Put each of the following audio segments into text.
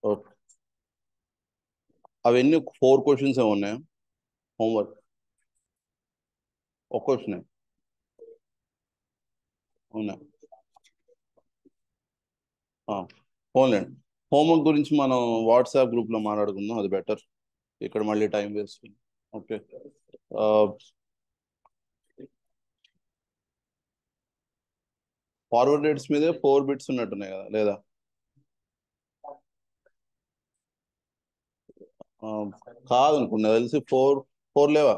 Okay. అవన్నీ 4 questions ఏమి ఉన్నాయా హోంవర్క్? ఒక క్వశ్చన్ అవునా? ఫోన్లేండి. హోంవర్క్ గురించి మనం వాట్సాప్ గ్రూప్లో మాట్లాడుకుందాం, అది బెటర్. ఇక్కడ మళ్ళీ time waste. Okay. Forward rates మీదే 4 బిట్స్ ఉన్నట్టున్నాయి కదా, లేదా? కాదనుకున్నా, తెలిసి 4 లేవా?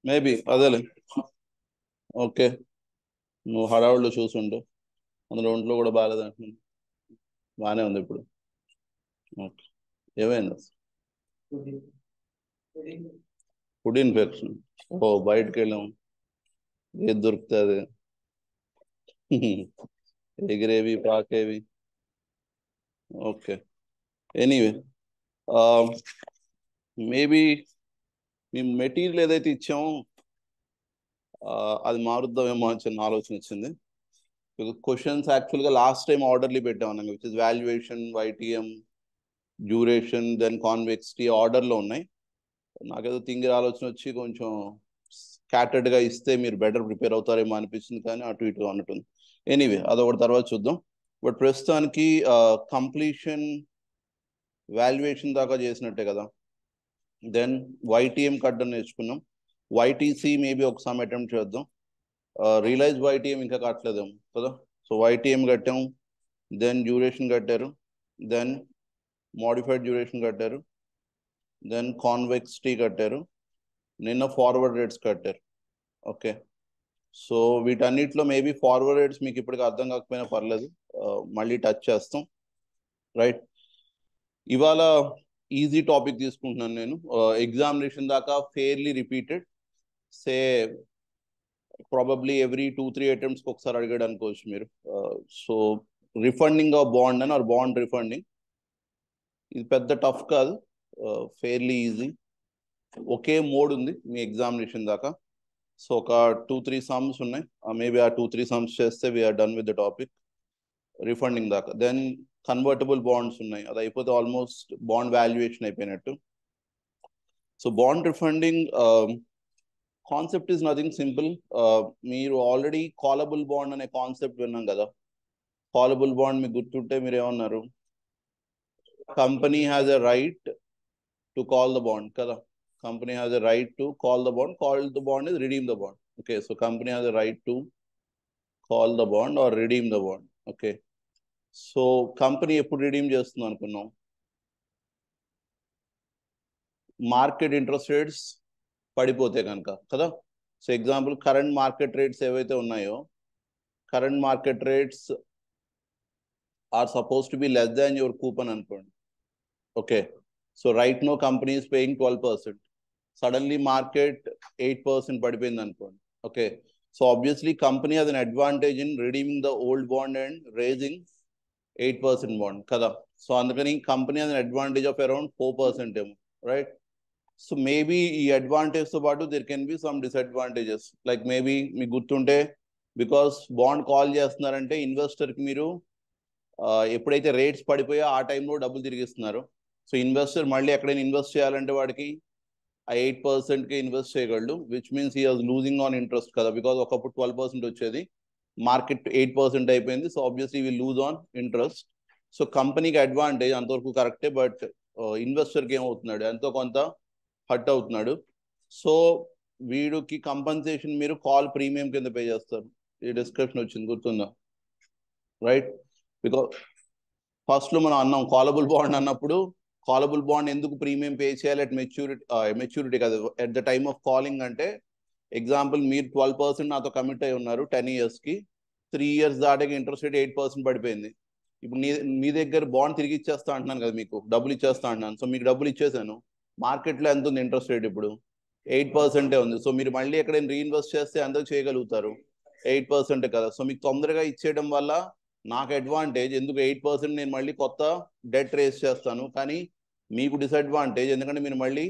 మేబీ అదేలే. ఓకే. నువ్వు హడావుడిలో చూసుండు. అందులో ఒంట్లో కూడా బాగాలేదు అంటున్నాను. బాగానే ఉంది ఇప్పుడు. ఓకే. ఏమైంది అసలు? Food infection. ఓ, బయటకు వెళ్ళాం, ఏది దొరికితే అది. ఎగిరేవి పాకేవి. ఓకే. ఎనీవే, మేబీ మేము మెటీరియల్ ఏదైతే ఇచ్చామో అది మారుద్దామేమో అని చిన్న ఆలోచన వచ్చింది. Questions actually last time orderly పెట్టామన్నాం, which is valuation, YTM, duration, then convexity ఆర్డర్లో ఉన్నాయి. నాకేదో తింగిర ఆలోచన వచ్చి కొంచెం స్కాటర్డ్గా ఇస్తే మీరు బెటర్ ప్రిపేర్ అవుతారేమో అనిపించింది, కానీ అటు ఇటు అన్నట్టుంది. ఎనీవే, అదొకటి తర్వాత చూద్దాం. బట్ ప్రస్తుతానికి కంప్లీషన్ వాల్యుయేషన్ దాకా చేసినట్టే కదా. దెన్ వైటీఎం కట్టడం నేర్చుకున్నాం. వైటీసీ మేబీ ఒక సమ్ అటెంప్ట్ చేద్దాం. రియలైజ్ వైటీఎం ఇంకా కట్టలేదేమో కదా. సో వైటీఎం కట్టాం, దెన్ డ్యూరేషన్ కట్టారు, దెన్ మోడిఫైడ్ డ్యూరేషన్ కట్టారు, దెన్ కాన్వెక్సిటీ కట్టారు, నిన్న ఫార్వర్డ్ రేట్స్ కట్టారు. ఓకే. సో వీటన్నిటిలో మేబీ ఫార్వర్డ్ రేట్స్ మీకు ఇప్పటికి అర్థం కాకపోయినా పర్లేదు, మళ్ళీ టచ్ చేస్తాం. రైట్. ఇవాళ ఈజీ టాపిక్ తీసుకుంటున్నాను నేను. ఎగ్జామినేషన్ దాకా ఫెయిర్లీ రిపీటెడ్, సే ప్రాబబ్లీ ఎవ్రీ 2-3 అటెంప్ట్స్కి ఒకసారి అడిగాడు అనుకోవచ్చు మీరు. సో రిఫండింగ్ ఆఫ్ బాండ్ అని, ఆర్ బాండ్ రిఫండింగ్, ఇది పెద్ద టఫ్ కాదు, ఫెయిర్లీ ఈజీ. ఒకే మోడ్ ఉంది మీ ఎగ్జామినేషన్ దాకా. సో ఒక 2-3 సమ్స్ ఉన్నాయి, మేబీ ఆ 2-3 సమ్స్ చేస్తే we're done with the topic refunding దాకా. దెన్ కన్వర్టబుల్ బాండ్స్ ఉన్నాయి, అది అయిపోతే ఆల్మోస్ట్ బాండ్ వాల్యుయేషన్ అయిపోయినట్టు. So bond refunding concept is nothing simple. మీరు ఆల్రెడీ కాలబుల్ బాండ్ అనే కాన్సెప్ట్ విన్నాం కదా. కాలబుల్ బాండ్ మీకు గుర్తుంటే మీరు ఏమన్నారు? Company has a right to call the bond కదా. Company has a right to call the bond. Call the bond is redeem the bond. Okay, so company has a right to call the bond or redeem the bond. Okay, so company ఎప్పుడు redeem చేస్తుంది అనుకున్నాం? Market interest rates పడిపోతే కనుక కదా. So example, current market rates ఏవైతే ఉన్నాయో, current market rates are suppose to be less than your coupon అనుకోండి. Okay. So right no company is paying 12%. Suddenly market 8% పడిపోయింది అనుకోండి. Okay. So obviously company has an advantage in redeeming the old bond and raising 8% bond కదా. So అందుకని company has an advantage of around 4% ఏమో, right. So maybe ఈ advantage తో పాటు there can be some disadvantages. Like maybe మీకు గుర్తుంటే, because bond call చేస్తున్నారంటే ఇన్వెస్టర్కి మీరు ఎప్పుడైతే రేట్స్ పడిపోయా ఆ టైంలో డబ్బులు తిరిగిస్తున్నారు. సో ఇన్వెస్టర్ మళ్ళీ ఎక్కడైనా ఇన్వెస్ట్ చేయాలంటే వాడికి ఆ 8%కి ఇన్వెస్ట్ చేయగలడు, which means he has losing on interest కదా. బికాస్ ఒకప్పుడు 12% వచ్చేది, మార్కెట్ 8% అయిపోయింది. So obviously will lose on interest. So కంపెనీకి అడ్వాంటేజ్ అంతవరకు కరెక్టే, బట్ ఇన్వెస్టర్కి ఏమవుతున్నాడు, ఎంతో కొంత హర్ట్ అవుతున్నాడు. సో వీడికి కంపన్సేషన్ మీరు కాల్ ప్రీమియం కింద పే చేస్తారు. ఈ డిస్క్రిప్షన్ వచ్చింది గుర్తుందా, రైట్? బికాస్ ఫస్ట్లో మనం అన్నాం కాలబుల్ బాండ్ అన్నప్పుడు, కాలబుల్ బాండ్ ఎందుకు ప్రీమియం పే చేయాలి అట్ మెచ్యూరిటీ కాదు, at the time of calling. అంటే ఎగ్జాంపుల్, మీరు 12% నాతో కమిట్ అయి ఉన్నారు 10 yearsకి, 3 years దాటికి ఇంట్రెస్ట్ రేట్ 8% పడిపోయింది. ఇప్పుడు మీ దగ్గర బాండ్ తిరిగి ఇచ్చేస్తా అంటున్నాను కదా, మీకు డబ్బులు ఇచ్చేస్తా అంటున్నాను. సో మీకు డబ్బులు ఇచ్చేసాను, మార్కెట్లో ఎంత ఉంది ఇంట్రెస్ట్ రేట్? ఇప్పుడు 8% ఉంది. సో మీరు మళ్ళీ ఎక్కడైనా రీఇన్వెస్ట్ చేస్తే ఎంత చేయగలుగుతారు? 8% కదా. సో మీకు తొందరగా ఇచ్చేయడం వల్ల నాకు అడ్వాంటేజ్, ఎందుకు 8% నేను మళ్ళీ కొత్త డెట్ రేస్ చేస్తాను. కానీ మీకు డిసడ్వాంటేజ్, ఎందుకంటే మీరు మళ్ళీ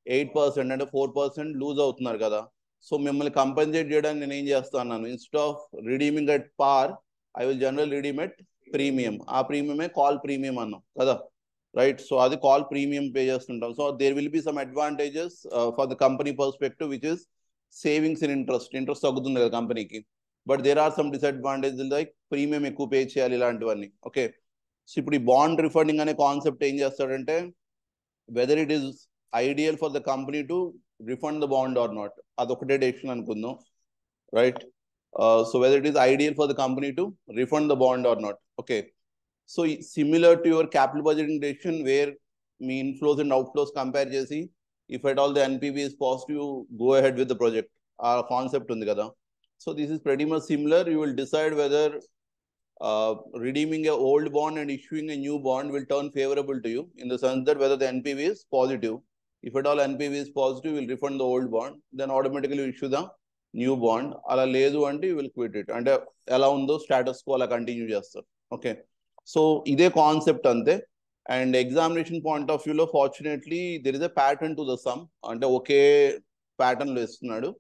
8% అంటే 4% లూజ్ అవుతున్నారు కదా. సో మిమ్మల్ని కంపెన్సేట్ చేయడానికి నేను ఏం చేస్తాను, instead of redeeming at par, I will general redeem at premium, ఆ ప్రీమియమే కాల్ ప్రీమియం అన్నాం కదా, రైట్. సో అది కాల్ ప్రీమియం పే చేస్తుంటాం. So there will be some advantages for the company perspective which is savings in interest తగ్గుతుంది కదా కంపెనీకి. But there are some disadvantages like premium ఎక్కువ పే చేయాలి ఇలాంటివన్నీ. ఓకే, సో ఇప్పుడు ఈ బాండ్ రిఫండింగ్ అనే కాన్సెప్ట్ ఏం చేస్తాడంటే whether it is ideal for the company to refund the bond or not, అదొకటే డెసిషన్ అనుకుందాం, right. So whether it is ideal for the company to refund the bond or not. Okay, so similar to your capital budgeting decision where me inflows and outflows compare chesi, if at all the NPV is positive, go ahead with the project. Our concept undi kada. So this is pretty much similar. You will decide whether redeeming a old bond and issuing a new bond will turn favorable to you in the sense that whether the NPV is positive. If at all NPV is positive, you will refund the old bond, then automatically you issue the new bond. అలా లేదు అంటే you will quit it, అంటే ఎలా ఉందో status quo అలా continue చేస్తారు. Okay, so ఇదే concept అంతే. అండ్ ఎగ్జామినేషన్ పాయింట్ ఆఫ్ వ్యూలో fortunately there is a pattern to the sum, అంటే ఒకే ప్యాటర్న్లో ఇస్తున్నాడు.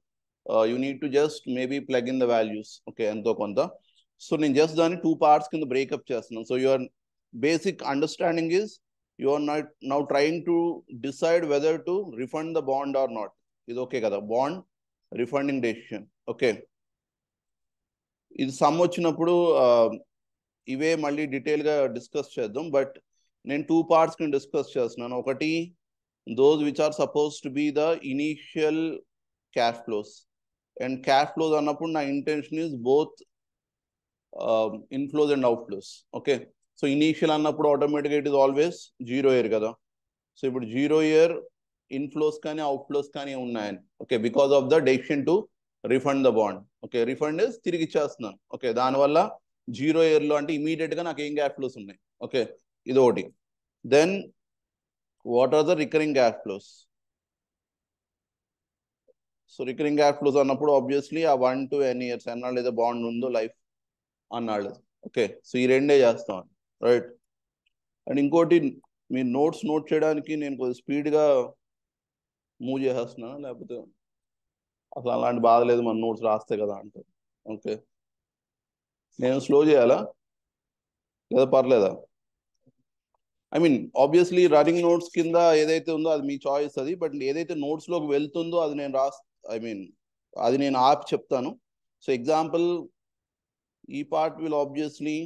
You need to just maybe plug in the values, okay, ఎంతో కొంత. సో నేను జస్ట్ దాన్ని 2 parts కింద బ్రేకప్ చేస్తున్నాను. So your basic understanding is you are not now trying to decide whether to refund the bond or not. ఇది okay కదా, bond refunding decision. Okay, ఇది sum వచ్చినప్పుడు ఇవే మళ్ళీ డీటెయిల్గా డిస్కస్ చేద్దాం. బట్ నేను 2 parts కింద డిస్కస్ చేస్తున్నాను. ఒకటి those which are suppose to be the initial cash flows. And cash flows అన్నప్పుడు నా intention is both inflows and outflows. Okay, so initial అన్నప్పుడు ఆటోమేటిక్గా ఇట్ ఈస్ ఆల్వేస్ 0 year కదా. సో ఇప్పుడు 0 year ఇన్ఫ్లోస్ కానీ అవుట్ఫ్లోస్ కానీ ఉన్నాయని. Okay, because of the decision to refund the bond. Okay, refund తిరిగి ఇచ్చేస్తున్నాను. ఓకే, దానివల్ల 0 yearలో అంటే ఇమీడియట్ గా నాకు ఏం క్యాష్ ఫ్లోస్ ఉన్నాయి. ఓకే, ఇది ఒకటి. Then what are the recurring cash flows? So recurring cash flows అన్నప్పుడు ఆబ్వియస్లీ ఆ 1 to n years అన్నాళ్ళు ఏదో బాండ్ ఉందో లైఫ్ అన్నాళ్ళు. ఓకే, సో ఈ రెండే చేస్తాం, రైట్. అండ్ ఇంకోటి మీ నోట్స్ నోట్ చేయడానికి నేను కొద్దిగా స్పీడ్గా మూవ్ చేసేస్తున్నాను, లేకపోతే అసలు అలాంటి బాధ లేదు, మన నోట్స్ రాస్తే కదా అంటారు. ఓకే, నేను స్లో చేయాలా లేదా పర్లేదా? I mean obviously running notes కింద ఏదైతే ఉందో అది మీ చాయిస్ అది, బట్ ఏదైతే నోట్స్లోకి వెళ్తుందో అది నేను అది నేను ఆపి చెప్తాను. సో ఎగ్జాంపుల్ ఈ పార్ట్ విల్ ఆబ్వియస్లీ,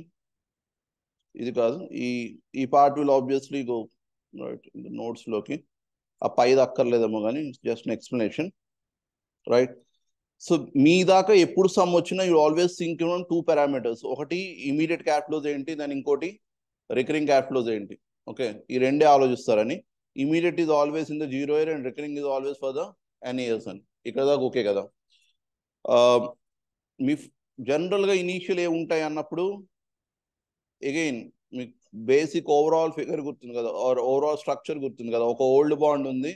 ఇది కాదు, ఈ part will obviously go right నోట్స్లోకి. ఆ పైది అక్కర్లేదేమో కానీ జస్ట్ ఎక్స్ప్లెనేషన్, రైట్. సో మీ దాకా ఎప్పుడు సమ్ వచ్చినా యూ ఆల్వేస్ థింక్ 2 parameters. ఒకటి ఇమీడియట్ క్యాష్ ఫ్లోస్ ఏంటి, దాని ఇంకోటి రికరింగ్ క్యాష్ ఫ్లోస్ ఏంటి. ఓకే, ఈ రెండే ఆలోచిస్తారని. Immediate is always in the 0 year and recurring is always for the n years అని. ఇక్కడ దాకా ఓకే కదా. మీ జనరల్గా ఇనీషియల్ ఏ ఉంటాయి అన్నప్పుడు అగైన్ మీకు బేసిక్ ఓవరాల్ ఫిగర్ గుర్తుంది కదా, ఓవరాల్ స్ట్రక్చర్ గుర్తుంది కదా. ఒక ఓల్డ్ బాండ్ ఉంది,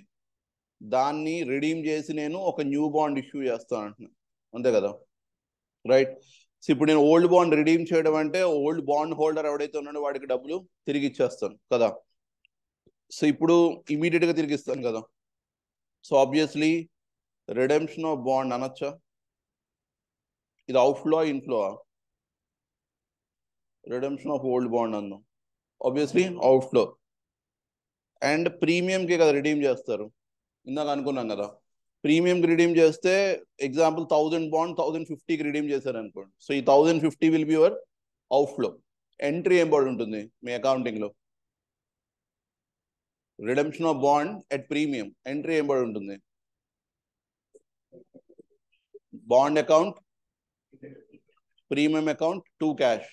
దాన్ని రిడీమ్ చేసి నేను ఒక న్యూ బాండ్ ఇష్యూ చేస్తాను అంటున్నాను, అంతే కదా, రైట్. సో ఇప్పుడు నేను ఓల్డ్ బాండ్ రిడీమ్ చేయడం అంటే ఓల్డ్ బాండ్ హోల్డర్ ఎవడైతే ఉన్నాడో వాడికి డబ్బులు తిరిగి ఇచ్చేస్తాను కదా. సో ఇప్పుడు ఇమీడియట్గా తిరిగి ఇస్తాను కదా. So obviously redemption of bond అనొచ్చా? ఇది outflow inflow? Redemption of old bond అన్నాం, ఆబ్వియస్లీ అవుట్ఫ్లో. అండ్ ప్రీమియంకి కదా రిడీమ్ చేస్తారు, ఇందాక అనుకున్నాం కదా. ప్రీమియంకి రిడీమ్ చేస్తే ఎగ్జాంపుల్ 1000 బాండ్ 1050కి రిడీమ్ చేశారు అనుకోండి. సో ఈ 1050 will be your outflow. Entry ఏం పడి ఉంటుంది మీ అకౌంటింగ్లో? Redemption of bond at premium, entry ఏం పడి ఉంటుంది? Bond account, premium account, to cash.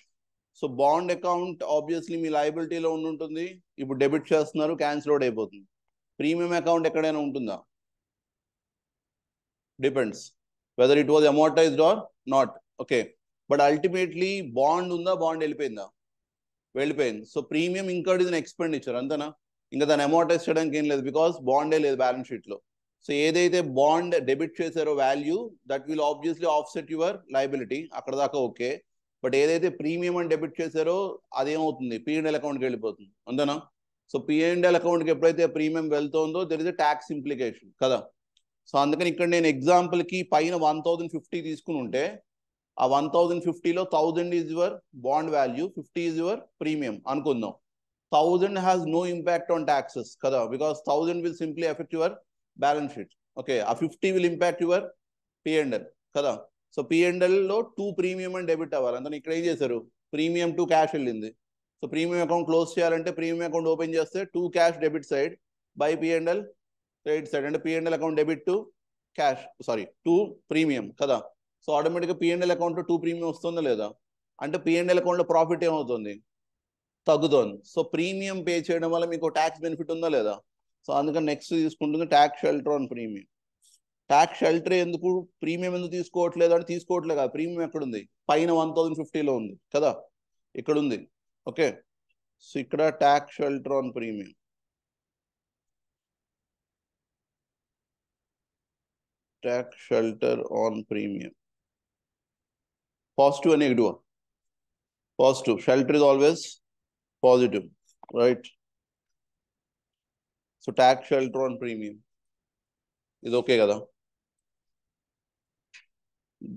So bond account obviously మీ లయబిలిటీలో ఉంటుంది, ఇప్పుడు డెబిట్ చేస్తున్నారు, క్యాన్సిల్ అవుట్ అయిపోతుంది. ప్రీమియం అకౌంట్ ఎక్కడైనా ఉంటుందా? Depends whether it was amortized or not. Okay, but ultimately bond ఉందా, బాండ్ వెళ్ళిపోయిందా? వెళ్ళిపోయింది. సో ప్రీమియం ఇంకోటి ఇది ఎక్స్పెండిచర్, అంతేనా? ఇంకా దాన్ని అమోర్టైజ్ చేయడానికి ఏం లేదు, బికాస్ బాండే లేదు బ్యాలెన్స్ షీట్లో. సో ఏదైతే బాండ్ డెబిట్ చేశారో value, that will obviously offset your liability, అక్కడ దాకా ఓకే. బట్ ఏదైతే ప్రీమియం అని డెబిట్ చేశారో అదేమవుతుంది, P&L అకౌంట్కి వెళ్ళిపోతుంది, అంతేనా? సో P&L అకౌంట్కి ఎప్పుడైతే ప్రీమియం వెళ్తుందో there is a tax implication కదా. సో అందుకని ఇక్కడ నేను ఎగ్జాంపుల్కి పైన 1050 తీసుకుని ఉంటే ఆ 1050లో 1000 is your bond value, 50 is your premium అనుకుందాం. 1000 has no impact on taxes కదా, because 1000 will simply effect your balance sheet. Okay, ఆ 50 విల్ ఇంపాక్ట్ యువర్ P&L కదా. సో P&L లో 2 ప్రీమియం అండ్ డెబిట్ అవ్వాలి. అంటే ఇక్కడ ఏం చేశారు, ప్రీమియం టు క్యాష్ వెళ్ళింది. సో ప్రీమియం అకౌంట్ క్లోజ్ చేయాలంటే ప్రీమియం అకౌంట్ ఓపెన్ చేస్తే 2 cash debit side by P&L credit side, అంటే P&L account debit to cash, sorry 2 premium కదా. సో ఆటోమేటిక్గా P&L అకౌంట్ 2 ప్రీమియం వస్తుందా లేదా, అంటే P&L అకౌంట్లో ప్రాఫిట్ ఏమవుతుంది, తగ్గుతోంది. సో ప్రీమియం పే చేయడం వల్ల మీకు ట్యాక్స్ బెనిఫిట్ ఉందా లేదా. సో అందుకని నెక్స్ట్ తీసుకుంటుంది tax shelter on premium. Tax shelter ఎందుకు, ప్రీమియం ఎందుకు తీసుకోవట్లేదు అంటే తీసుకోవట్లేదు కదా, ప్రీమియం ఎక్కడుంది, పైన 1050లో ఉంది కదా, ఇక్కడ ఉంది. ఓకే, సో ఇక్కడ tax shelter on premium. Tax shelter on premium positive and negative. Positive. Shelter is always positive, right? So tax shelter on premium is okay kada.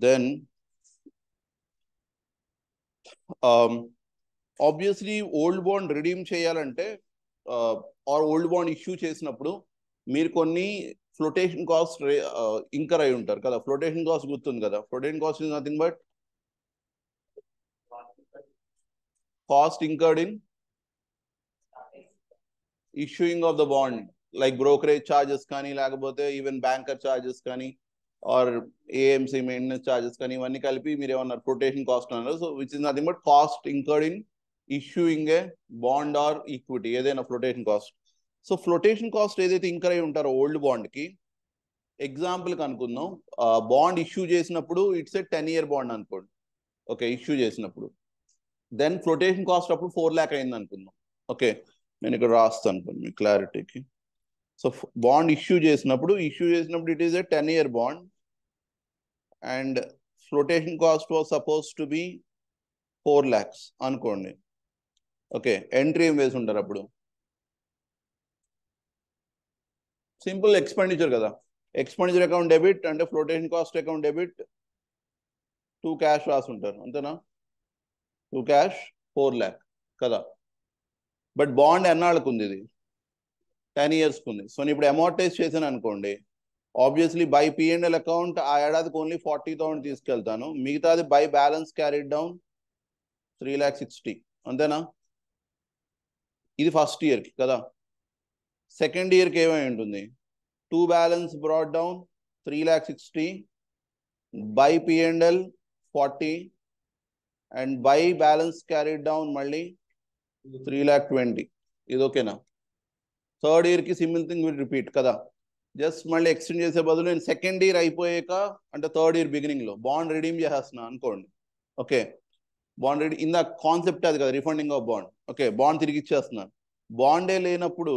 Then obviously old bond redeem cheyalante or old bond issue చేసినప్పుడు మీరు కొన్ని flotation cost incur అయి ఉంటారు కదా. Flotation cost గుర్తుంది కదా, flotation cost is nothing but cost incurred in issuing of the bond, like brokerage charges కానీ, లేకపోతే ఈవెన్ బ్యాంకర్ చార్జెస్ కానీ, ఆర్ ఏఎంసీ మెయింటెనెన్స్ చార్జెస్ కానీ, ఇవన్నీ కలిపి మీరు ఏమన్నారు ఫ్లోటేషన్ కాస్ట్ అన్నారు. So which is nothing but cost incurred in issuing a bond or equity, ఏదైనా flotation cost. So flotation cost ఏదైతే ఇంకర్ అయి ఉంటారో ఓల్డ్ బాండ్కి, ఎగ్జాంపుల్కి అనుకుందాం, బాండ్ ఇష్యూ చేసినప్పుడు ఇట్స్ ఏ 10-year బాండ్ అనుకోండి. ఓకే, ఇష్యూ చేసినప్పుడు దెన్ ఫ్లోటేషన్ కాస్ట్ అప్పుడు 4 lakh అయింది అనుకుందాం. ఓకే, నేను ఇక్కడ రాస్తాను మీ క్లారిటీకి. సో బాండ్ ఇష్యూ చేసినప్పుడు it is a 10-year bond and flotation cost was suppose to B 4 lakhs అనుకోండి. ఓకే, ఎంట్రీ ఏం వేసి ఉంటారు అప్పుడు, సింపుల్ ఎక్స్పెండిచర్ కదా, ఎక్స్పెండిచర్ అకౌంట్ డెబిట్ అంటే flotation cost account debit 2 cash రాసి ఉంటారు, అంతేనా. 2 cash 4 lakh కదా. బట్ బాండ్ ఎన్నాళ్ళకు ఉంది, ఇది 10 years ఉంది. సో నేను ఇప్పుడు అమౌంటైజ్ చేశాను అనుకోండి, ఆబ్వియస్లీ బై P&L అకౌంట్ ఆ ఏడాదికి ఓన్లీ 40,000 తీసుకెళ్తాను, మిగతాది బై బ్యాలెన్స్ క్యారీడ్ డౌన్ 3,60,000 అంతేనా. ఇది ఫస్ట్ ఇయర్కి కదా. సెకండ్ ఇయర్కి ఏమై ఉంటుంది, 2 balance broad down 3,60,000 by P&L 40 and by balance carried down మళ్ళీ 3,20,000. ఇది ఓకేనా. థర్డ్ ఇయర్కి సిమిలర్ థింగ్ విల్ రిపీట్ కదా. జస్ట్ మళ్ళీ ఎక్స్టెండ్ చేసే బదులు నేను సెకండ్ ఇయర్ అయిపోయాక అంటే థర్డ్ ఇయర్ బిగినింగ్లో బాండ్ రిడీమ్ చేసేస్తున్నా అనుకోండి. ఓకే, బాండ్ రెడీ ఇందా కాన్సెప్ట్ అది కదా, రిఫండింగ్ ఆఫ్ బాండ్. ఓకే, బాండ్ తిరిగి ఇచ్చేస్తున్నాను. బాండే లేనప్పుడు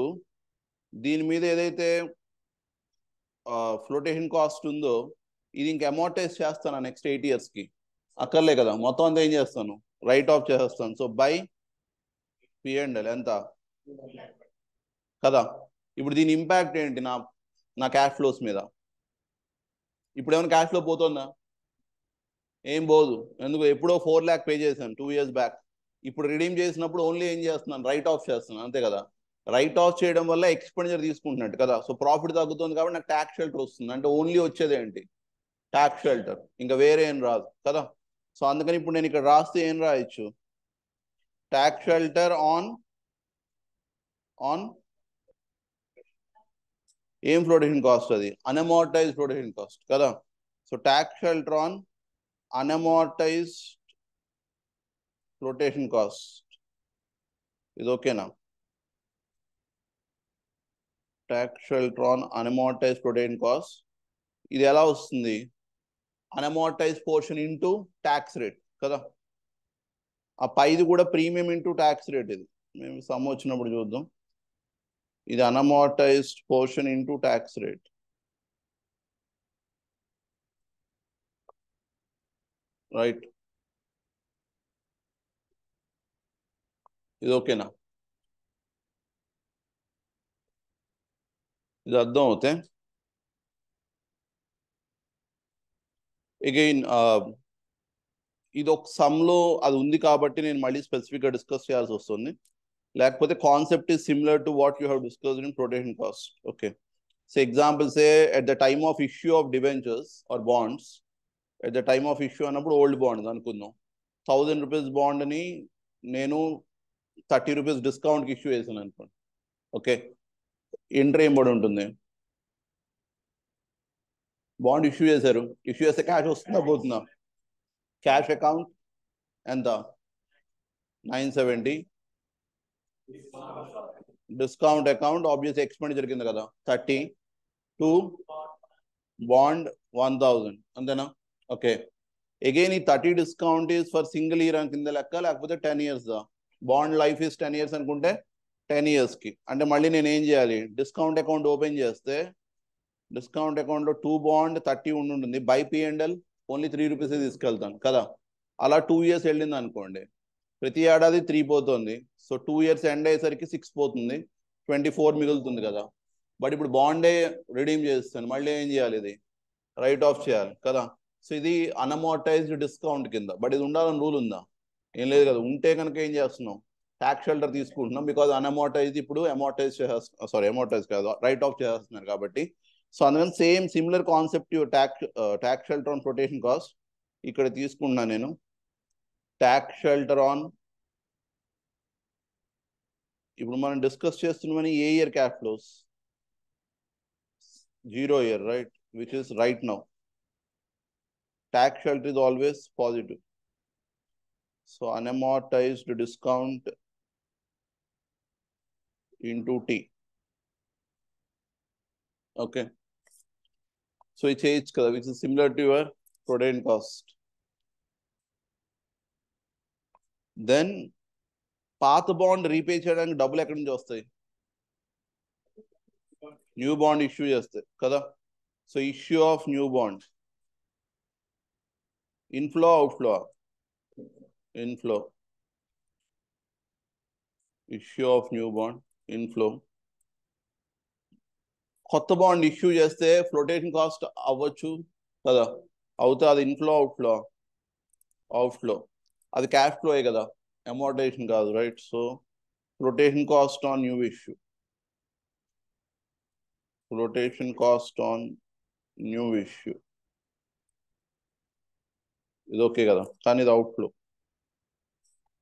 దీని మీద ఏదైతే ఫ్లోటేషన్ కాస్ట్ ఉందో ఇది ఇంకా అమౌంటైజ్ చేస్తాను నెక్స్ట్ 8 yearsకి, అక్కర్లే కదా, మొత్తం అంతా ఏం చేస్తాను, రైట్ ఆఫ్ చేసేస్తాను. సో బై P&L ఎంత కదా. ఇప్పుడు దీని ఇంపాక్ట్ ఏంటి నా క్యాష్ ఫ్లోస్ మీద, ఇప్పుడు ఏమైనా క్యాష్ ఫ్లో పోతుందా, ఏం పోదు. ఎందుకు, ఎప్పుడో 4 lakh పే చేశాను 2 years బ్యాక్, ఇప్పుడు రిడీమ్ చేసినప్పుడు ఓన్లీ ఏం చేస్తున్నాను, రైట్ ఆఫ్ చేస్తున్నాను, అంతే కదా. రైట్ ఆఫ్ చేయడం వల్ల ఎక్స్పెండిచర్ తీసుకుంటున్నట్టు కదా. సో ప్రాఫిట్ తగ్గుతుంది కాబట్టి నాకు ట్యాక్స్ షెల్టర్ వస్తుంది, అంటే ఓన్లీ వచ్చేది ఏంటి, ట్యాక్స్ షెల్టర్, ఇంకా వేరే ఏం రాదు కదా. సో అందుకని ఇప్పుడు నేను ఇక్కడ రాస్తే ఏం రాయొచ్చు, ట్యాక్స్ షెల్టర్ ఆన్ ఏం ఫ్లోటేషన్ కాస్ట్, అది అన్అమోర్టైజ్డ్ ఫ్లోటేషన్ కాస్ట్ కదా. So tax shelter on unamortized flotation cost, ఇది ఓకేనా. Tax shelter on unamortized flotation cost, ఇది ఎలా వస్తుంది, unamortized portion into tax rate కదా. ఆ పైది కూడా ప్రీమియం ఇంటూ ట్యాక్స్ రేట్, ఇది మేము సమ్ వచ్చినప్పుడు చూద్దాం. ఇది unamortized portion into tax rate, right. ఇది ఓకేనా, ఇది అర్థం అవుతే. అగైన్ ఇది ఒక సమ్లో అది ఉంది కాబట్టి నేను మళ్ళీ స్పెసిఫిక్గా డిస్కస్ చేయాల్సి వస్తుంది. లేకపోతే concept is similar to what you have discussed in protection cost. Okay, so example say at the time of issue of debentures or bonds, at the time of issue అన్నప్పుడు ఓల్డ్ బాండ్ అనుకుందాం, 1000 rupees బాండ్ని నేను 30 rupees డిస్కౌంట్కి issue చేశాను అనుకోండి. Okay, entry ఏం పడి ఉంటుంది? Bond issue చేశారు, ఇష్యూ చేస్తే క్యాష్ వస్తుందా పోతుందా? క్యాష్ అకౌంట్ ఎంత? 970. డిస్కౌంట్ అకౌంట్ ఆబ్వియస్ ఎక్స్పెండిచర్ కింద కదా 30 టు బాండ్ 1000 అంతేనా? ఓకే, అగైన్ ఈ 30 discount is for single year కింద లెక్క లేకపోతే 10 years దా? బాండ్ లైఫ్ ఈస్ 10 years అనుకుంటే 10 years కి అంటే మళ్ళీ నేను ఏం చేయాలి? డిస్కౌంట్ అకౌంట్ ఓపెన్ చేస్తే డిస్కౌంట్ అకౌంట్లో 2 బాండ్ 30 ఉంటుంది, బై P&L ఓన్లీ 3 రూపీస్ తీసుకెళ్తాను కదా. అలా 2 years వెళ్ళింది అనుకోండి, ప్రతి ఏడాది 3 పోతుంది. సో 2 years ఎండ్ అయ్యేసరికి 6 పోతుంది, 24 మిగులుతుంది కదా. బట్ ఇప్పుడు బాండే రిడీమ్ చేస్తాను, మళ్ళీ ఏం చేయాలి? ఇది రైట్ ఆఫ్ చేయాలి కదా. సో ఇది అన్అమోర్టైజ్డ్ డిస్కౌంట్ కింద. బట్ ఇది ఉండాలని రూల్ ఉందా? ఏం లేదు కదా. ఉంటే కనుక ఏం చేస్తున్నాం? ట్యాక్స్ షెల్టర్ తీసుకుంటున్నాం, బికాజ్ అన్అమోర్టైజ్డ్ ఇప్పుడు అమోర్టైజ్ చేసేస్తున్నాం, సారీ అమోర్టైజ్ కాదు, రైట్ ఆఫ్ చేస్తున్నారు కాబట్టి. సో అందుకని same similar concept tax shelter on protection cost ఇక్కడ తీసుకున్నా నేను. ట్యాక్స్ షెల్టర్ ఆన్, ఇప్పుడు మనం డిస్కస్ చేస్తున్నామని ఏ year cash flows? 0 year, right? Which is right now. Tax shelter is always positive. So unamortized discount into T. Okay. So it's H, which is similar to your protein cost. Then పాత bond repay చేయడానికి డబ్బులు ఎక్కడి నుంచి వస్తాయి? New bond issue చేస్తే కదా. So issue of new bond, inflow outflow? Inflow. Issue of new bond inflow. కొత్త bond issue చేస్తే ఫ్లోటేషన్ కాస్ట్ అవ్వచ్చు కదా, అవుతా? అది ఇన్ఫ్లో అవుట్ఫ్లో? అవుట్ఫ్లో. అది క్యాష్ ఫ్లోయే కదా, అమోర్టైజేషన్ కాదు, right? So flotation cost on new issue, flotation cost on new issue ఇది ఓకే కదా, కానీ ఇది అవుట్ఫ్లో,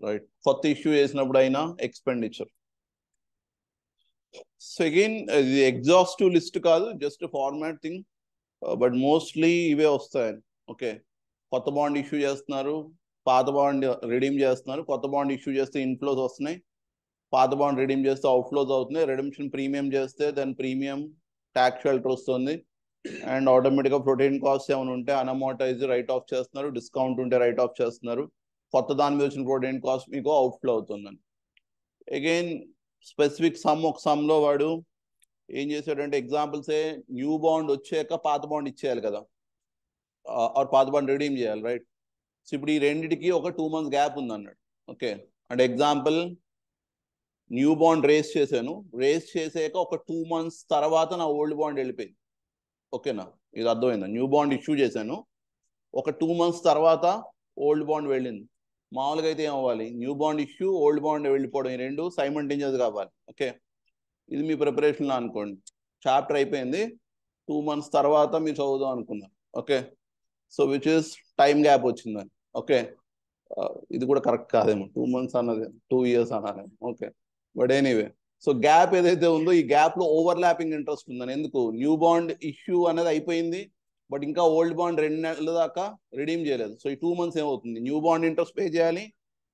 రైట్? కొత్త ఇష్యూ చేసినప్పుడు అయినా ఎక్స్పెండిచర్. సో అగైన్ ఇది ఎగ్జాస్టివ్ లిస్ట్ కాదు, just format thing, but mostly ఇవే వస్తాయి. ఓకే, కొత్త బాండ్ ఇష్యూ చేస్తున్నారు, పాత బాండ్ రిడీమ్ చేస్తున్నారు. కొత్త బాండ్ ఇష్యూ చేస్తే ఇన్ఫ్లోస్ వస్తున్నాయి, పాత బాండ్ రిడీమ్ చేస్తే అవుట్ఫ్లోస్ అవుతున్నాయి. రిడెంప్షన్ ప్రీమియం చేస్తే దాని ప్రీమియం ట్యాక్స్ షెల్టర్ వస్తుంది, అండ్ ఆటోమేటిక్గా ప్రొటెక్షన్ కాస్ట్ ఏమైనా ఉంటే అన్అమోర్టైజ్ రైట్ ఆఫ్ చేస్తున్నారు, డిస్కౌంట్ ఉంటే రైట్ ఆఫ్ చేస్తున్నారు. కొత్త దాని మీద వచ్చిన ప్రొటెక్షన్ కాస్ట్ మీకు అవుట్ఫ్లో అవుతుందని. అగైన్ స్పెసిఫిక్ సమ్, ఒక సమ్లో వాడు ఏం చేశాడంటే ఎగ్జాంపుల్సే న్యూ బాండ్ వచ్చాక పాత బాండ్ ఇచ్చేయాలి కదా, ఆర్ పాత బాండ్ రిడీమ్ చేయాలి, రైట్? సో ఇప్పుడు ఈ రెండింటికి ఒక 2 months గ్యాప్ ఉంది అన్నాడు. ఓకే, అంటే ఎగ్జాంపుల్ న్యూ బాండ్ రేస్ చేశాను, రేస్ చేసాక ఒక 2 months తర్వాత నా ఓల్డ్ బాండ్ వెళ్ళిపోయింది. ఓకేనా, ఇది అర్థమైందా? న్యూ బాండ్ ఇష్యూ చేశాను, ఒక 2 months తర్వాత ఓల్డ్ బాండ్ వెళ్ళింది. మామూలుగా అయితే ఏమవ్వాలి? New bond issue, old bond వెళ్ళిపోవడం, ఈ రెండు సైమల్టేనియస్ కావాలి. ఓకే, ఇది మీ ప్రిపరేషన్లో అనుకోండి, చాప్టర్ అయిపోయింది, 2 months తర్వాత మీరు చదువుదాం అనుకున్నారు. Okay, so which is time gap వచ్చిందని. ఓకే, ఇది కూడా కరెక్ట్ కాదేమో, 2 months అన్నది 2 years అనాలేమో. Okay, but anyway, so gap ఏదైతే ఉందో ఈ గ్యాప్ లో ఓవర్లాపింగ్ ఇంట్రెస్ట్ ఉందని. ఎందుకు? న్యూ బాండ్ ఇష్యూ అనేది అయిపోయింది, బట్ ఇంకా ఓల్డ్ బాండ్ 2 నెలల దాకా రిడీమ్ చేయలేదు. సో ఈ 2 months ఏమవుతుంది? న్యూ బాండ్ ఇంట్రెస్ట్ పే చేయాలి,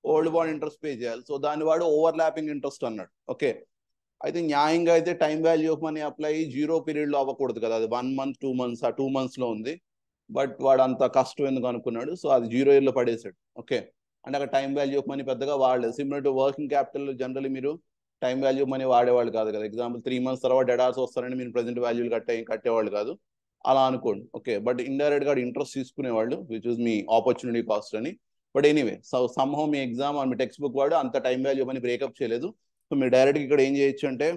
ఓల్డ్ బాండ్ ఇంట్రెస్ట్ పే చేయాలి. సో దాన్ని వాడు ఓవర్లాపింగ్ ఇంట్రెస్ట్ అన్నాడు. ఓకే, అయితే న్యాయంగా అయితే time value of money apply 0 period లో అవ్వకూడదు కదా, అది 1 month 2 months, ఆ 2 months లో ఉంది. బట్ వాడు అంత కష్టం ఎందుకు అనుకున్నాడు, సో అది 0 year లో పడేసాడు. ఓకే, అంటే అక్కడ టైం వాల్యూ ఆఫ్ మనీ పెద్దగా వాడలేదు. Similar to working capital, generally మీరు టైం వాల్యూ ఆఫ్ మనీ వాడేవాళ్ళు కాదు కదా. ఎగ్జాంపుల్ 3 months తర్వాత డెడార్స్ వస్తారని మీరు ప్రెసెంట్ వాల్యూలు కట్టేవాళ్ళు కాదు, అలా అనుకోండి. ఓకే, బట్ ఇండైరెక్ట్ గా ఇంట్రెస్ట్ తీసుకునేవాళ్ళు, విచ్ ఇస్ మీ ఆపర్చునిటీ కాస్ట్ అని. బట్ ఎనీవే, సో సమ్హౌ మీ ఎగ్జామ్ మీ టెక్స్ట్ బుక్ వాడు అంత టైం వాల్యూ మనీ బ్రేకప్ చేయలేదు. సో మీరు డైరెక్ట్గా ఇక్కడ ఏం చేయొచ్చు అంటే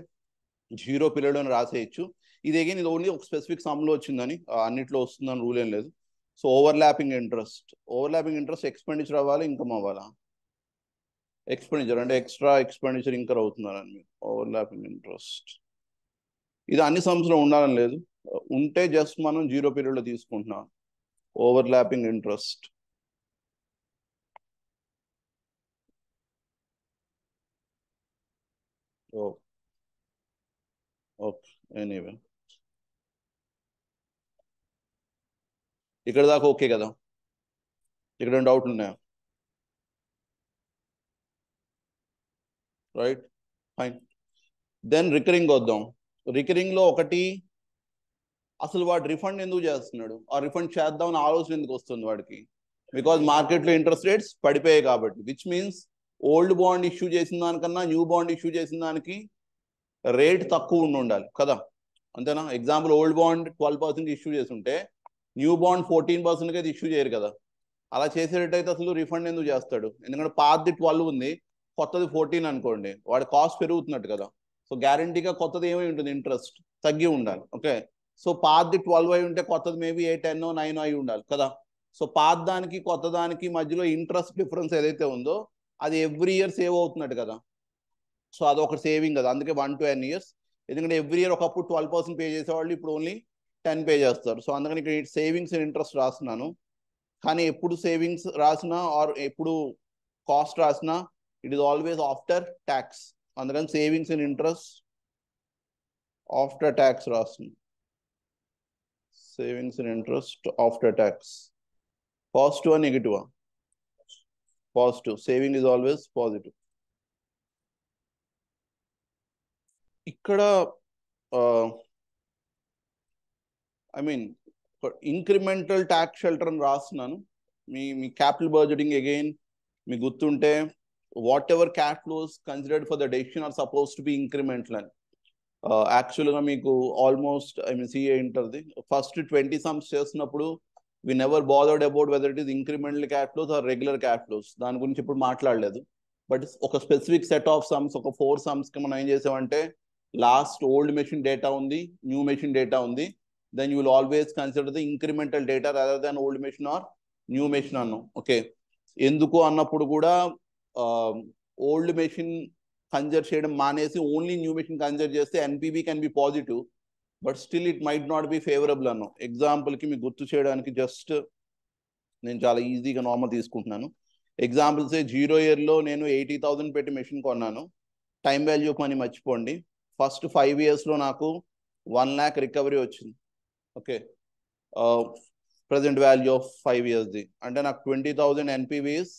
0 period అని రాసేయచ్చు. ఇది అగైన్ ఇది ఓన్లీ ఒక స్పెసిఫిక్ సమ్లో వచ్చిందని, అన్నిట్లో వస్తుందని రూల్ ఏం లేదు. సో ఓవర్లాపింగ్ ఇంట్రెస్ట్ ఎక్స్పెండిచర్ అవ్వాలి, ఇన్కమ్ అవ్వాలా? ఎక్స్పెండిచర్ అంటే ఎక్స్ట్రా ఎక్స్పెండిచర్ ఇంకర్ అవుతున్నారని మీకు ఓవర్లాపింగ్ ఇంట్రెస్ట్. ఇది అన్ని సమ్స్లో ఉండాలని లేదు, ఉంటే జస్ట్ మనం 0 పీరియడ్లో తీసుకుంటున్నాం. Overlapping interest okay. ఎనీవే ఇక్కడ దాకా ఓకే కదా? ఇక్కడ ఏం డౌట్లు ఉన్నాయా? Right, fine. దెన్ రికరింగ్ వద్దాం. రికరింగ్లో ఒకటి, అసలు వాడు రిఫండ్ ఎందుకు చేస్తున్నాడు? ఆ రిఫండ్ చేద్దామని ఆలోచన ఎందుకు వస్తుంది వాడికి? బికాజ్ మార్కెట్లో ఇంట్రెస్ట్ రేట్స్ పడిపోయాయి కాబట్టి. Which means old bond issue చేసిన దానికన్నా న్యూ బాండ్ ఇష్యూ చేసిన దానికి రేట్ తక్కువ ఉండాలి కదా, అంతేనా? ఎగ్జాంపుల్, ఓల్డ్ బాండ్ 12% ఇష్యూ చేసి ఉంటే న్యూ బాండ్ 14%కి అయితే ఇష్యూ చేయరు కదా. అలా చేసేటట్టయితే అసలు రిఫండ్ ఎందుకు చేస్తాడు? ఎందుకంటే పాతది 12 ఉంది, కొత్తది 14 అనుకోండి, వాడి కాస్ట్ పెరుగుతున్నట్టు కదా. సో గ్యారంటీగా కొత్తది ఏమై ఉంటుంది? ఇంట్రెస్ట్ తగ్గి ఉండాలి. ఓకే, సో పాతది 12 అయి ఉంటే కొత్తది మేబీ 8, 10, 9 అయి ఉండాలి కదా. సో పాత దానికి కొత్త దానికి మధ్యలో ఇంట్రెస్ట్ డిఫరెన్స్ ఏదైతే ఉందో అది ఎవ్రీ ఇయర్ సేవ్ అవుతున్నట్టు కదా. సో అదొక సేవింగ్ కదా, అందుకే 1 to n years. ఎందుకంటే ఎవ్రీ ఇయర్ ఒకప్పుడు 12% పే చేసేవాళ్ళు ఇప్పుడు ఓన్లీ 10 పే చేస్తారు. సో అందుకని ఇక్కడ సేవింగ్స్ అండ్ ఇంట్రెస్ట్ రాస్తున్నాను. కానీ ఎప్పుడు సేవింగ్స్ రాసినా ఆర్ ఎప్పుడు కాస్ట్ రాసినా it is always after tax. అందుకని savings and interest after tax రాస్తుంది. Savings and interest after tax positive ఆ నెగిటివా? Positive. Saving is always positive. ఇక్కడ I mean incremental tax shelter అని రాస్తున్నాను. మీ క్యాపిటల్ బడ్జెటింగ్ అగైన్ మీకు గుర్తుంటే whatever cash flows considered for the decision are suppose to be incremental అని. యాక్చువల్గా మీకు ఆల్మోస్ట్ ఐ మీన్ సిఏ ఇంటర్ది ఫస్ట్ 20 సమ్స్ చేస్తున్నప్పుడు we never bothered about whether it is incremental cash flows or regular cash flows. దాని గురించి ఇప్పుడు మాట్లాడలేదు. But ఒక స్పెసిఫిక్ సెట్ ఆఫ్ సమ్స్, ఒక 4 సమ్స్కి మనం ఏం చేసామంటే లాస్ట్ ఓల్డ్ మెషిన్ డేటా ఉంది, న్యూ మెషిన్ డేటా ఉంది. Then you will always consider the incremental data rather than old machine or new machine అన్నాం. ఓకే, ఎందుకు అన్నప్పుడు కూడా ఓల్డ్ మెషిన్ కన్సిడర్ చేయడం మానేసి ఓన్లీ న్యూ మెషిన్ కన్సిడర్ చేస్తే NPV can be positive but still it might not be favourable అన్నాం. ఎగ్జాంపుల్కి మీకు గుర్తు చేయడానికి జస్ట్ నేను చాలా ఈజీగా నార్మల్ తీసుకుంటున్నాను. ఎగ్జాంపుల్స్ 0 ఇయర్లో నేను 80,000 పెట్టి మెషిన్ కొన్నాను. టైం వాల్యూ ఆఫ్ మనీ మర్చిపోండి. ఫస్ట్ 5 ఇయర్స్లో నాకు 1 lakh రికవరీ వచ్చింది. ఓకే, ప్రజెంట్ వాల్యూ ఆఫ్ 5 ఇయర్స్ది అంటే నాకు 20,000 ఎన్పివి ఇస్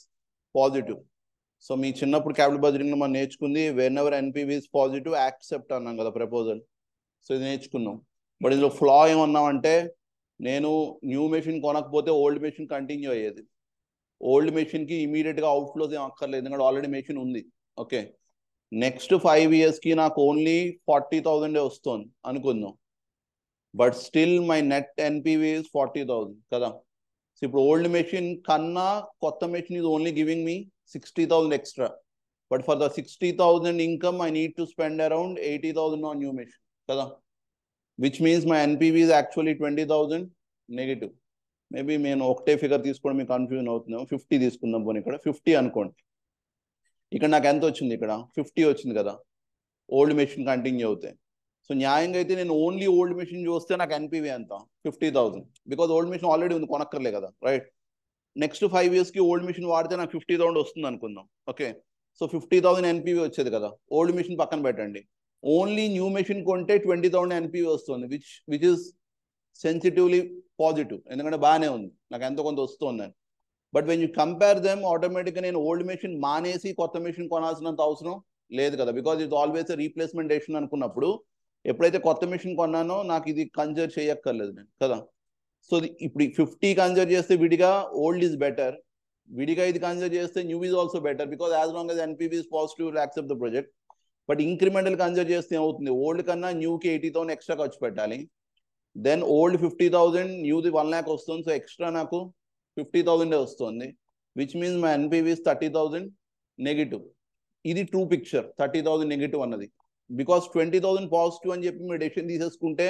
పాజిటివ్. సో మీ చిన్నప్పుడు క్యాపిటల్ బడ్జెటింగ్లో మనం నేర్చుకుంది when ever NPV is positive accept అన్నాం కదా ప్రపోజల్. సో ఇది నేర్చుకున్నాం. బట్ ఇందులో ఫ్లా ఏమన్నామంటే నేను న్యూ మెషిన్ కొనకపోతే ఓల్డ్ మెషిన్ కంటిన్యూ అయ్యేది. ఓల్డ్ మెషిన్కి ఇమీడియట్గా అవుట్ఫ్లోస్ ఏం అక్కర్లేదు ఎందుకంటే ఆల్రెడీ మెషిన్ ఉంది. ఓకే, నెక్స్ట్ 5 ఇయర్స్కి నాకు ఓన్లీ 40,000 వస్తుంది అనుకుందాం. But still my net NPV is 40,000 కదా. సో ఇప్పుడు ఓల్డ్ మెషిన్ కన్నా కొత్త మెషిన్ ఈజ్ ఓన్లీ గివింగ్ మీ 60,000 extra. But for the 60,000 income I need to spend around 80,000 on new machine కదా. Which means my NPV is actually 20,000 negative. Maybe నేను ఒకటే figure తీసుకోవడం మీకు కన్ఫ్యూజన్ అవుతుందేమో. 50 తీసుకుందాం పోనీ, ఇక్కడ 50 అనుకోండి. ఇక్కడ నాకు ఎంత వచ్చింది? ఇక్కడ 50 వచ్చింది కదా ఓల్డ్ మెషిన్ కంటిన్యూ అవుతాయి. సో న్యాయంగా అయితే నేను ఓన్లీ ఓల్డ్ మెషిన్ చూస్తే నాకు ఎన్పివి ఎంత? 50,000. బికాజ్ ఓల్డ్ మెషిన్ ఆల్రెడీ ఉంది, కొనక్కర్లే కదా, రైట్. నెక్స్ట్ 5 ఇయర్స్కి ఓల్డ్ మెషిన్ వాడితే నాకు 50,000 వస్తుంది అనుకుందాం. ఓకే, సో 50,000 ఎన్పివి వచ్చేది కదా. ఓల్డ్ మెషిన్ పక్కన పెట్టండి. ఓన్లీ న్యూ మెషిన్ కొంటే 20,000 ఎన్పివి వస్తుంది, విచ్ ఇస్ సెన్సిటివ్లీ పాజిటివ్ ఎందుకంటే బాగానే ఉంది, నాకు ఎంతో కొంత వస్తుందని. But when you compare them ఆటోమేటిక్గా నేను ఓల్డ్ మెషిన్ మానేసి కొత్త మెషిన్ కొనాల్సినంత అవసరం లేదు కదా. Because it always replacement decision అనుకున్నప్పుడు ఎప్పుడైతే కొత్త మెషిన్ కొన్నానో నాకు ఇది కన్సిడర్ చేయక్కర్లేదు నేను కదా. సో ఇప్పుడు 50 కన్సిడర్ చేస్తే విడిగా ఓల్డ్ ఈజ్ బెటర్, విడిగా ఇది కన్సిడర్ చేస్తే new is also better because as long as NPV is positive accept the project. But incremental consider చేస్తే ఏమవుతుంది? ఓల్డ్ కన్నా న్యూకి 80,000 ఎక్స్ట్రా ఖర్చు పెట్టాలి. దెన్ ఓల్డ్ 50,000, న్యూది 1 lakh వస్తుంది. సో ఎక్స్ట్రా నాకు 50,000 వస్తుంది, which means my NPV is 30,000 negative. ఇది ట్రూ పిక్చర్ 30,000 నెగిటివ్ అన్నది. బికాస్ 20,000 పాజిటివ్ అని చెప్పి మీరు డెసిషన్ తీసేసుకుంటే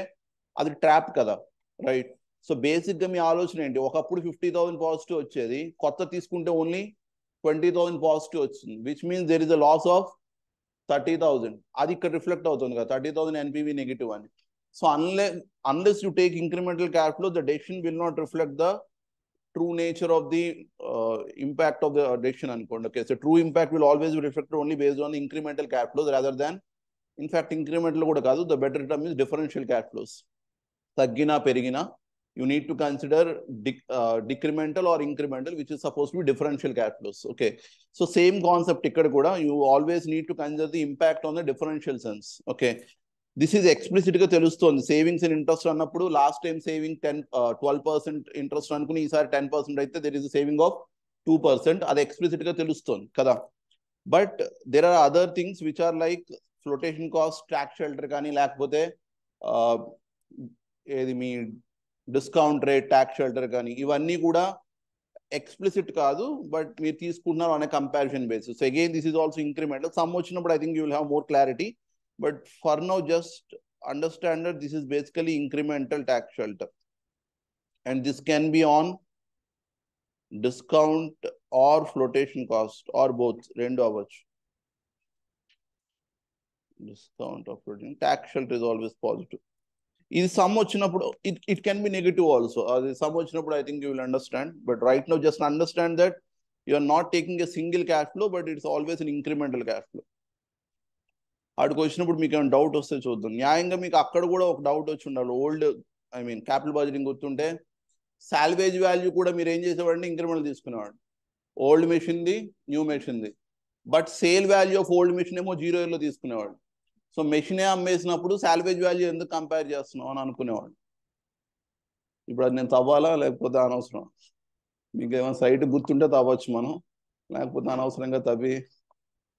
అది ట్రాప్ కదా, రైట్. సో బేసిక్గా మీ ఆలోచన ఏంటి, ఒకప్పుడు 50,000 పాజిటివ్ వచ్చేది, కొత్త తీసుకుంటే ఓన్లీ 20,000 పాజిటివ్ వచ్చింది, which means there is a loss of 30,000. అది ఇక్కడ రిఫ్లెక్ట్ అవుతుంది కదా, 30,000 ఎన్పివి నెగిటివ్ అని. So unless you take incremental cash flow, the decision will not reflect the true nature of the impact of the decision అనుకోండి. Okay, so true impact will always be reflected only based on the incremental cash flows rather than, in fact, incremental కూడా కాదు, the better term is differential cash flows. తగ్గినా పెరిగినా you need to consider decremental or incremental, which is supposed to be differential cash flows. Okay, so same concept ఇక్కడ కూడా, you always need to consider the impact on the differential sense. Okay, this is explicit గా తెలుస్తుంది. Savings and interest అన్నప్పుడు last time saving 12% interest అనుకుని ఈసారి 10% అయితే there is saving of 2%, అది explicit గా తెలుస్తుంది కదా. But there are other things which are like flotation cost, tax shelter కానీ, లేకపోతే ఏది మీ డిస్కౌంట్ రేట్, ట్యాక్స్ షెల్టర్ కానీ, ఇవన్నీ కూడా ఎక్స్ప్లిసిట్ కాదు, బట్ మీరు తీసుకుంటున్నారు అనే comparison basis. Again this is also incremental. Sum వచ్చినప్పుడు I think you will have more clarity, but for now just understand that this is basically incremental tax shelter, and this can be on discount or flotation cost or both. Rendu avachchu. Discount or flotation. Tax shelter is always positive. This sum vachinappudu it can be negative also. Sum vachinappudu I think you will understand, but right now just understand that you are not taking a single cash flow, but it's always an incremental cash flow. అక్కడికి వచ్చినప్పుడు మీకు ఏమైనా doubt వస్తే చూద్దాం. న్యాయంగా మీకు అక్కడ కూడా ఒక డౌట్ వచ్చి ఉండాలి. ఓల్డ్ క్యాపిటల్ బడ్జెటింగ్ గుర్తుంటే సాల్వేజ్ వాల్యూ కూడా మీరు ఏం చేసేవాడిని, ఇంక్రిమెంటల్ తీసుకునేవాడు. ఓల్డ్ మెషిన్ది, న్యూ మెషిన్ది. But sale value of old machine ఏమో 0 ఇయర్లో తీసుకునేవాడు. సో మెషినే అమ్మేసినప్పుడు సాల్వేజ్ వాల్యూ ఎందుకు కంపేర్ చేస్తున్నావు అని అనుకునేవాడు. ఇప్పుడు అది నేను తవ్వాలా లేకపోతే అనవసరం? మీకు ఏమైనా సైట్ గుర్తుంటే తవ్వచ్చు మనం, లేకపోతే అనవసరంగా తవ్వి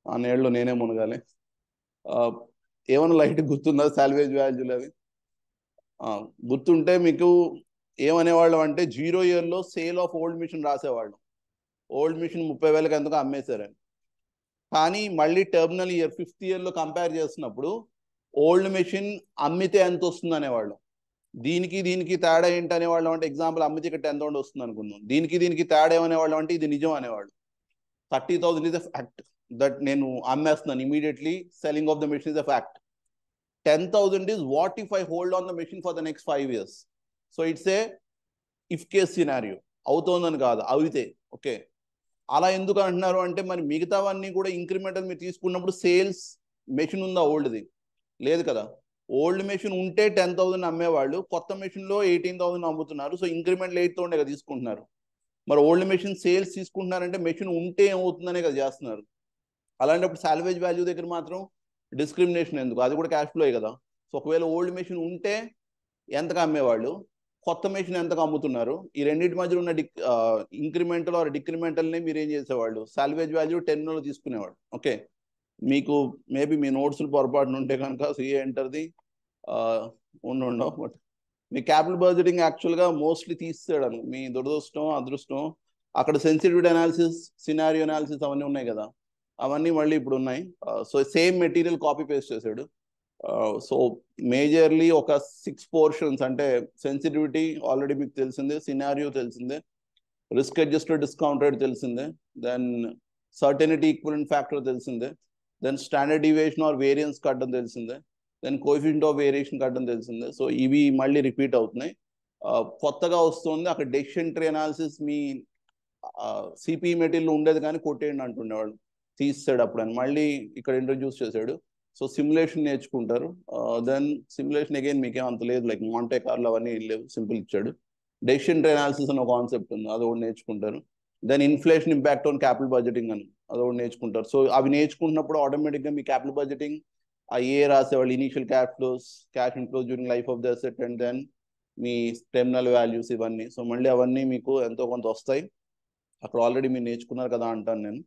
ఆ నీళ్ళలో నేనే మునగాలి. ఏమైనా లైట్ గుర్తుందా సాల్వేజ్ వాల్యూలు అవి? గుర్తుంటే మీకు ఏమనేవాళ్ళం అంటే 0 ఇయర్లో సేల్ ఆఫ్ ఓల్డ్ మిషన్ రాసేవాళ్ళం. ఓల్డ్ మిషన్ 30,000కి ఎందుకు అమ్మేశారని. కానీ మళ్ళీ టర్మినల్ ఇయర్ 5th ఇయర్లో కంపేర్ చేస్తున్నప్పుడు ఓల్డ్ మెషిన్ అమ్మితే ఎంత వస్తుంది అనేవాళ్ళం. దీనికి తేడా ఏంటి అనేవాళ్ళం అంటే, ఎగ్జాంపుల్ అమ్మితే ఇక్కడ 10,000 వస్తుంది అనుకుందాం. దీనికి తేడా ఏమనేవాళ్ళం అంటే ఇది నిజం అనేవాళ్ళు. 30,000 is a fact that నేను అమ్మేస్తున్నాను, immediately selling of the machine is a fact. 10,000 is what if I hold on the machine for the next 5 years. So it's a if case scenario. అవుతోందని కాదు, అవితే. ఓకే, అలా ఎందుకు అంటున్నారు అంటే, మరి మిగతావన్నీ కూడా incremental మీరు తీసుకున్నప్పుడు సేల్స్ మెషిన్ ఉందా ఓల్డ్ది? లేదు కదా. ఓల్డ్ మెషిన్ ఉంటే 10,000 అమ్మేవాళ్ళు, కొత్త మెషిన్లో 18,000 అమ్ముతున్నారు. సో ఇంక్రిమెంటల్ 8,000 కదా తీసుకుంటున్నారు. మరి ఓల్డ్ మెషిన్ సేల్స్ తీసుకుంటున్నారంటే మెషిన్ ఉంటే ఏమవుతుందనే కదా చేస్తున్నారు. అలాంటప్పుడు సాల్వేజ్ వాల్యూ దగ్గర మాత్రం డిస్క్రిమినేషన్ ఎందుకు? అది కూడా క్యాష్ ఫ్లో కదా. సో ఒకవేళ ఓల్డ్ మెషిన్ ఉంటే ఎంతకు అమ్మేవాళ్ళు, కొత్త మెషిన్ ఎంతకు అమ్ముతున్నారు, ఈ రెండింటి మధ్యలో ఉన్న ఇంక్రిమెంటల్ ఆర్ డిక్రిమెంటల్ని మీరు ఏం చేసేవాళ్ళు, సాల్వేజ్ వాల్యూ 10లో తీసుకునేవాడు. ఓకే, మీకు మేబీ మీ నోట్స్లు పొరపాటున ఉంటే కనుక సిఏ ఎంటర్ది ఉండవు. బట్ మీ క్యాపిటల్ బడ్జెటింగ్ యాక్చువల్గా మోస్ట్లీ తీసేయడం మీ దురదృష్టం అదృష్టం. అక్కడ సెన్సిటివిటీ అనాలిసిస్, సినారియో అనాలిసిస్ అవన్నీ ఉన్నాయి కదా, అవన్నీ మళ్ళీ ఇప్పుడు ఉన్నాయి. So same material copy paste చేశాడు. సో మేజర్లీ ఒక 6 పోర్షన్స్ అంటే సెన్సిటివిటీ ఆల్రెడీ మీకు తెలిసిందే, సినారియో తెలిసిందే, రిస్క్ అడ్జస్టెడ్ డిస్కౌంట్ రేట్ తెలిసిందే, దెన్ సర్టెనిటీ ఈక్వలెంట్ ఫ్యాక్టర్ తెలిసిందే, then standard deviation or variance కట్టడం తెలిసిందే, దెన్ కోఎఫిషియంట్ ఆఫ్ వేరియేషన్ కట్టడం తెలిసిందే. సో ఇవి మళ్ళీ రిపీట్ అవుతున్నాయి. కొత్తగా వస్తుంది అక్కడ డెసిషన్ ట్రీ అనాలిసిస్. మీ సిపిఈ మెటీరియల్ ఉండేది కానీ కొట్టేయండి అంటుండేవాళ్ళు, తీసాడు అప్పుడు అని మళ్ళీ ఇక్కడ ఇంట్రడ్యూస్ చేశాడు. సో సిమ్యులేషన్ నేర్చుకుంటారు. దెన్ సిమ్యులేషన్ అగైన్ మీకేం అంత లేదు, లైక్ మాంటే కార్లో అవన్నీ లేవు, సింపుల్ ఇచ్చాడు. డెసిషన్ ట్రీ అనాలిసిస్ అనే కాన్సెప్ట్ ఉంది, అది ఒకటి నేర్చుకుంటారు. Then inflation impact on capital budgeting అని అది ఒకటి నేర్చుకుంటారు. సో అవి నేర్చుకుంటున్నప్పుడు ఆటోమేటిక్గా మీ క్యాపిటల్ బడ్జెటింగ్ ఆ రాసేవాళ్ళు initial cash flows, cash inflows during life of the asset, and then మీ టెర్మినల్ వాల్యూస్ ఇవన్నీ. సో మళ్ళీ అవన్నీ మీకు ఎంతో కొంత వస్తాయి. అక్కడ ఆల్రెడీ మీరు నేర్చుకున్నారు కదా అంటాను నేను.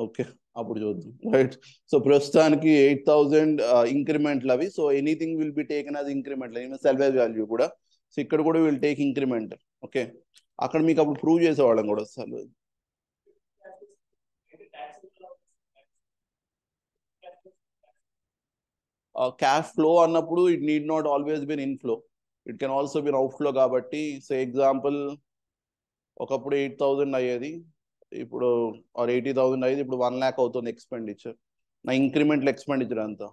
ఓకే, అప్పుడు చూద్దాం. రైట్, సో ప్రస్తుతానికి 8,000 ఇంక్రిమెంట్లు అవి. So anything will be taken as incremental, even salvage value కూడా. సో ఇక్కడ కూడా విల్ టేక్ ఇంక్రిమెంటల్. ఓకే, అక్కడ మీకు అప్పుడు ప్రూవ్ చేసేవాళ్ళం కూడా అసలు. క్యాష్ ఫ్లో అన్నప్పుడు it need not always been inflow. It can also be outflow కాబట్టి సో ఎగ్జాంపుల్ ఒకప్పుడు 8,000 అయ్యేది, ఇప్పుడు ఆర్ 80,000 అయ్యేది, ఇప్పుడు 1 lakh అవుతుంది ఎక్స్పెండిచర్. నా ఇంక్రిమెంటల్ ఎక్స్పెండిచర్ అంతా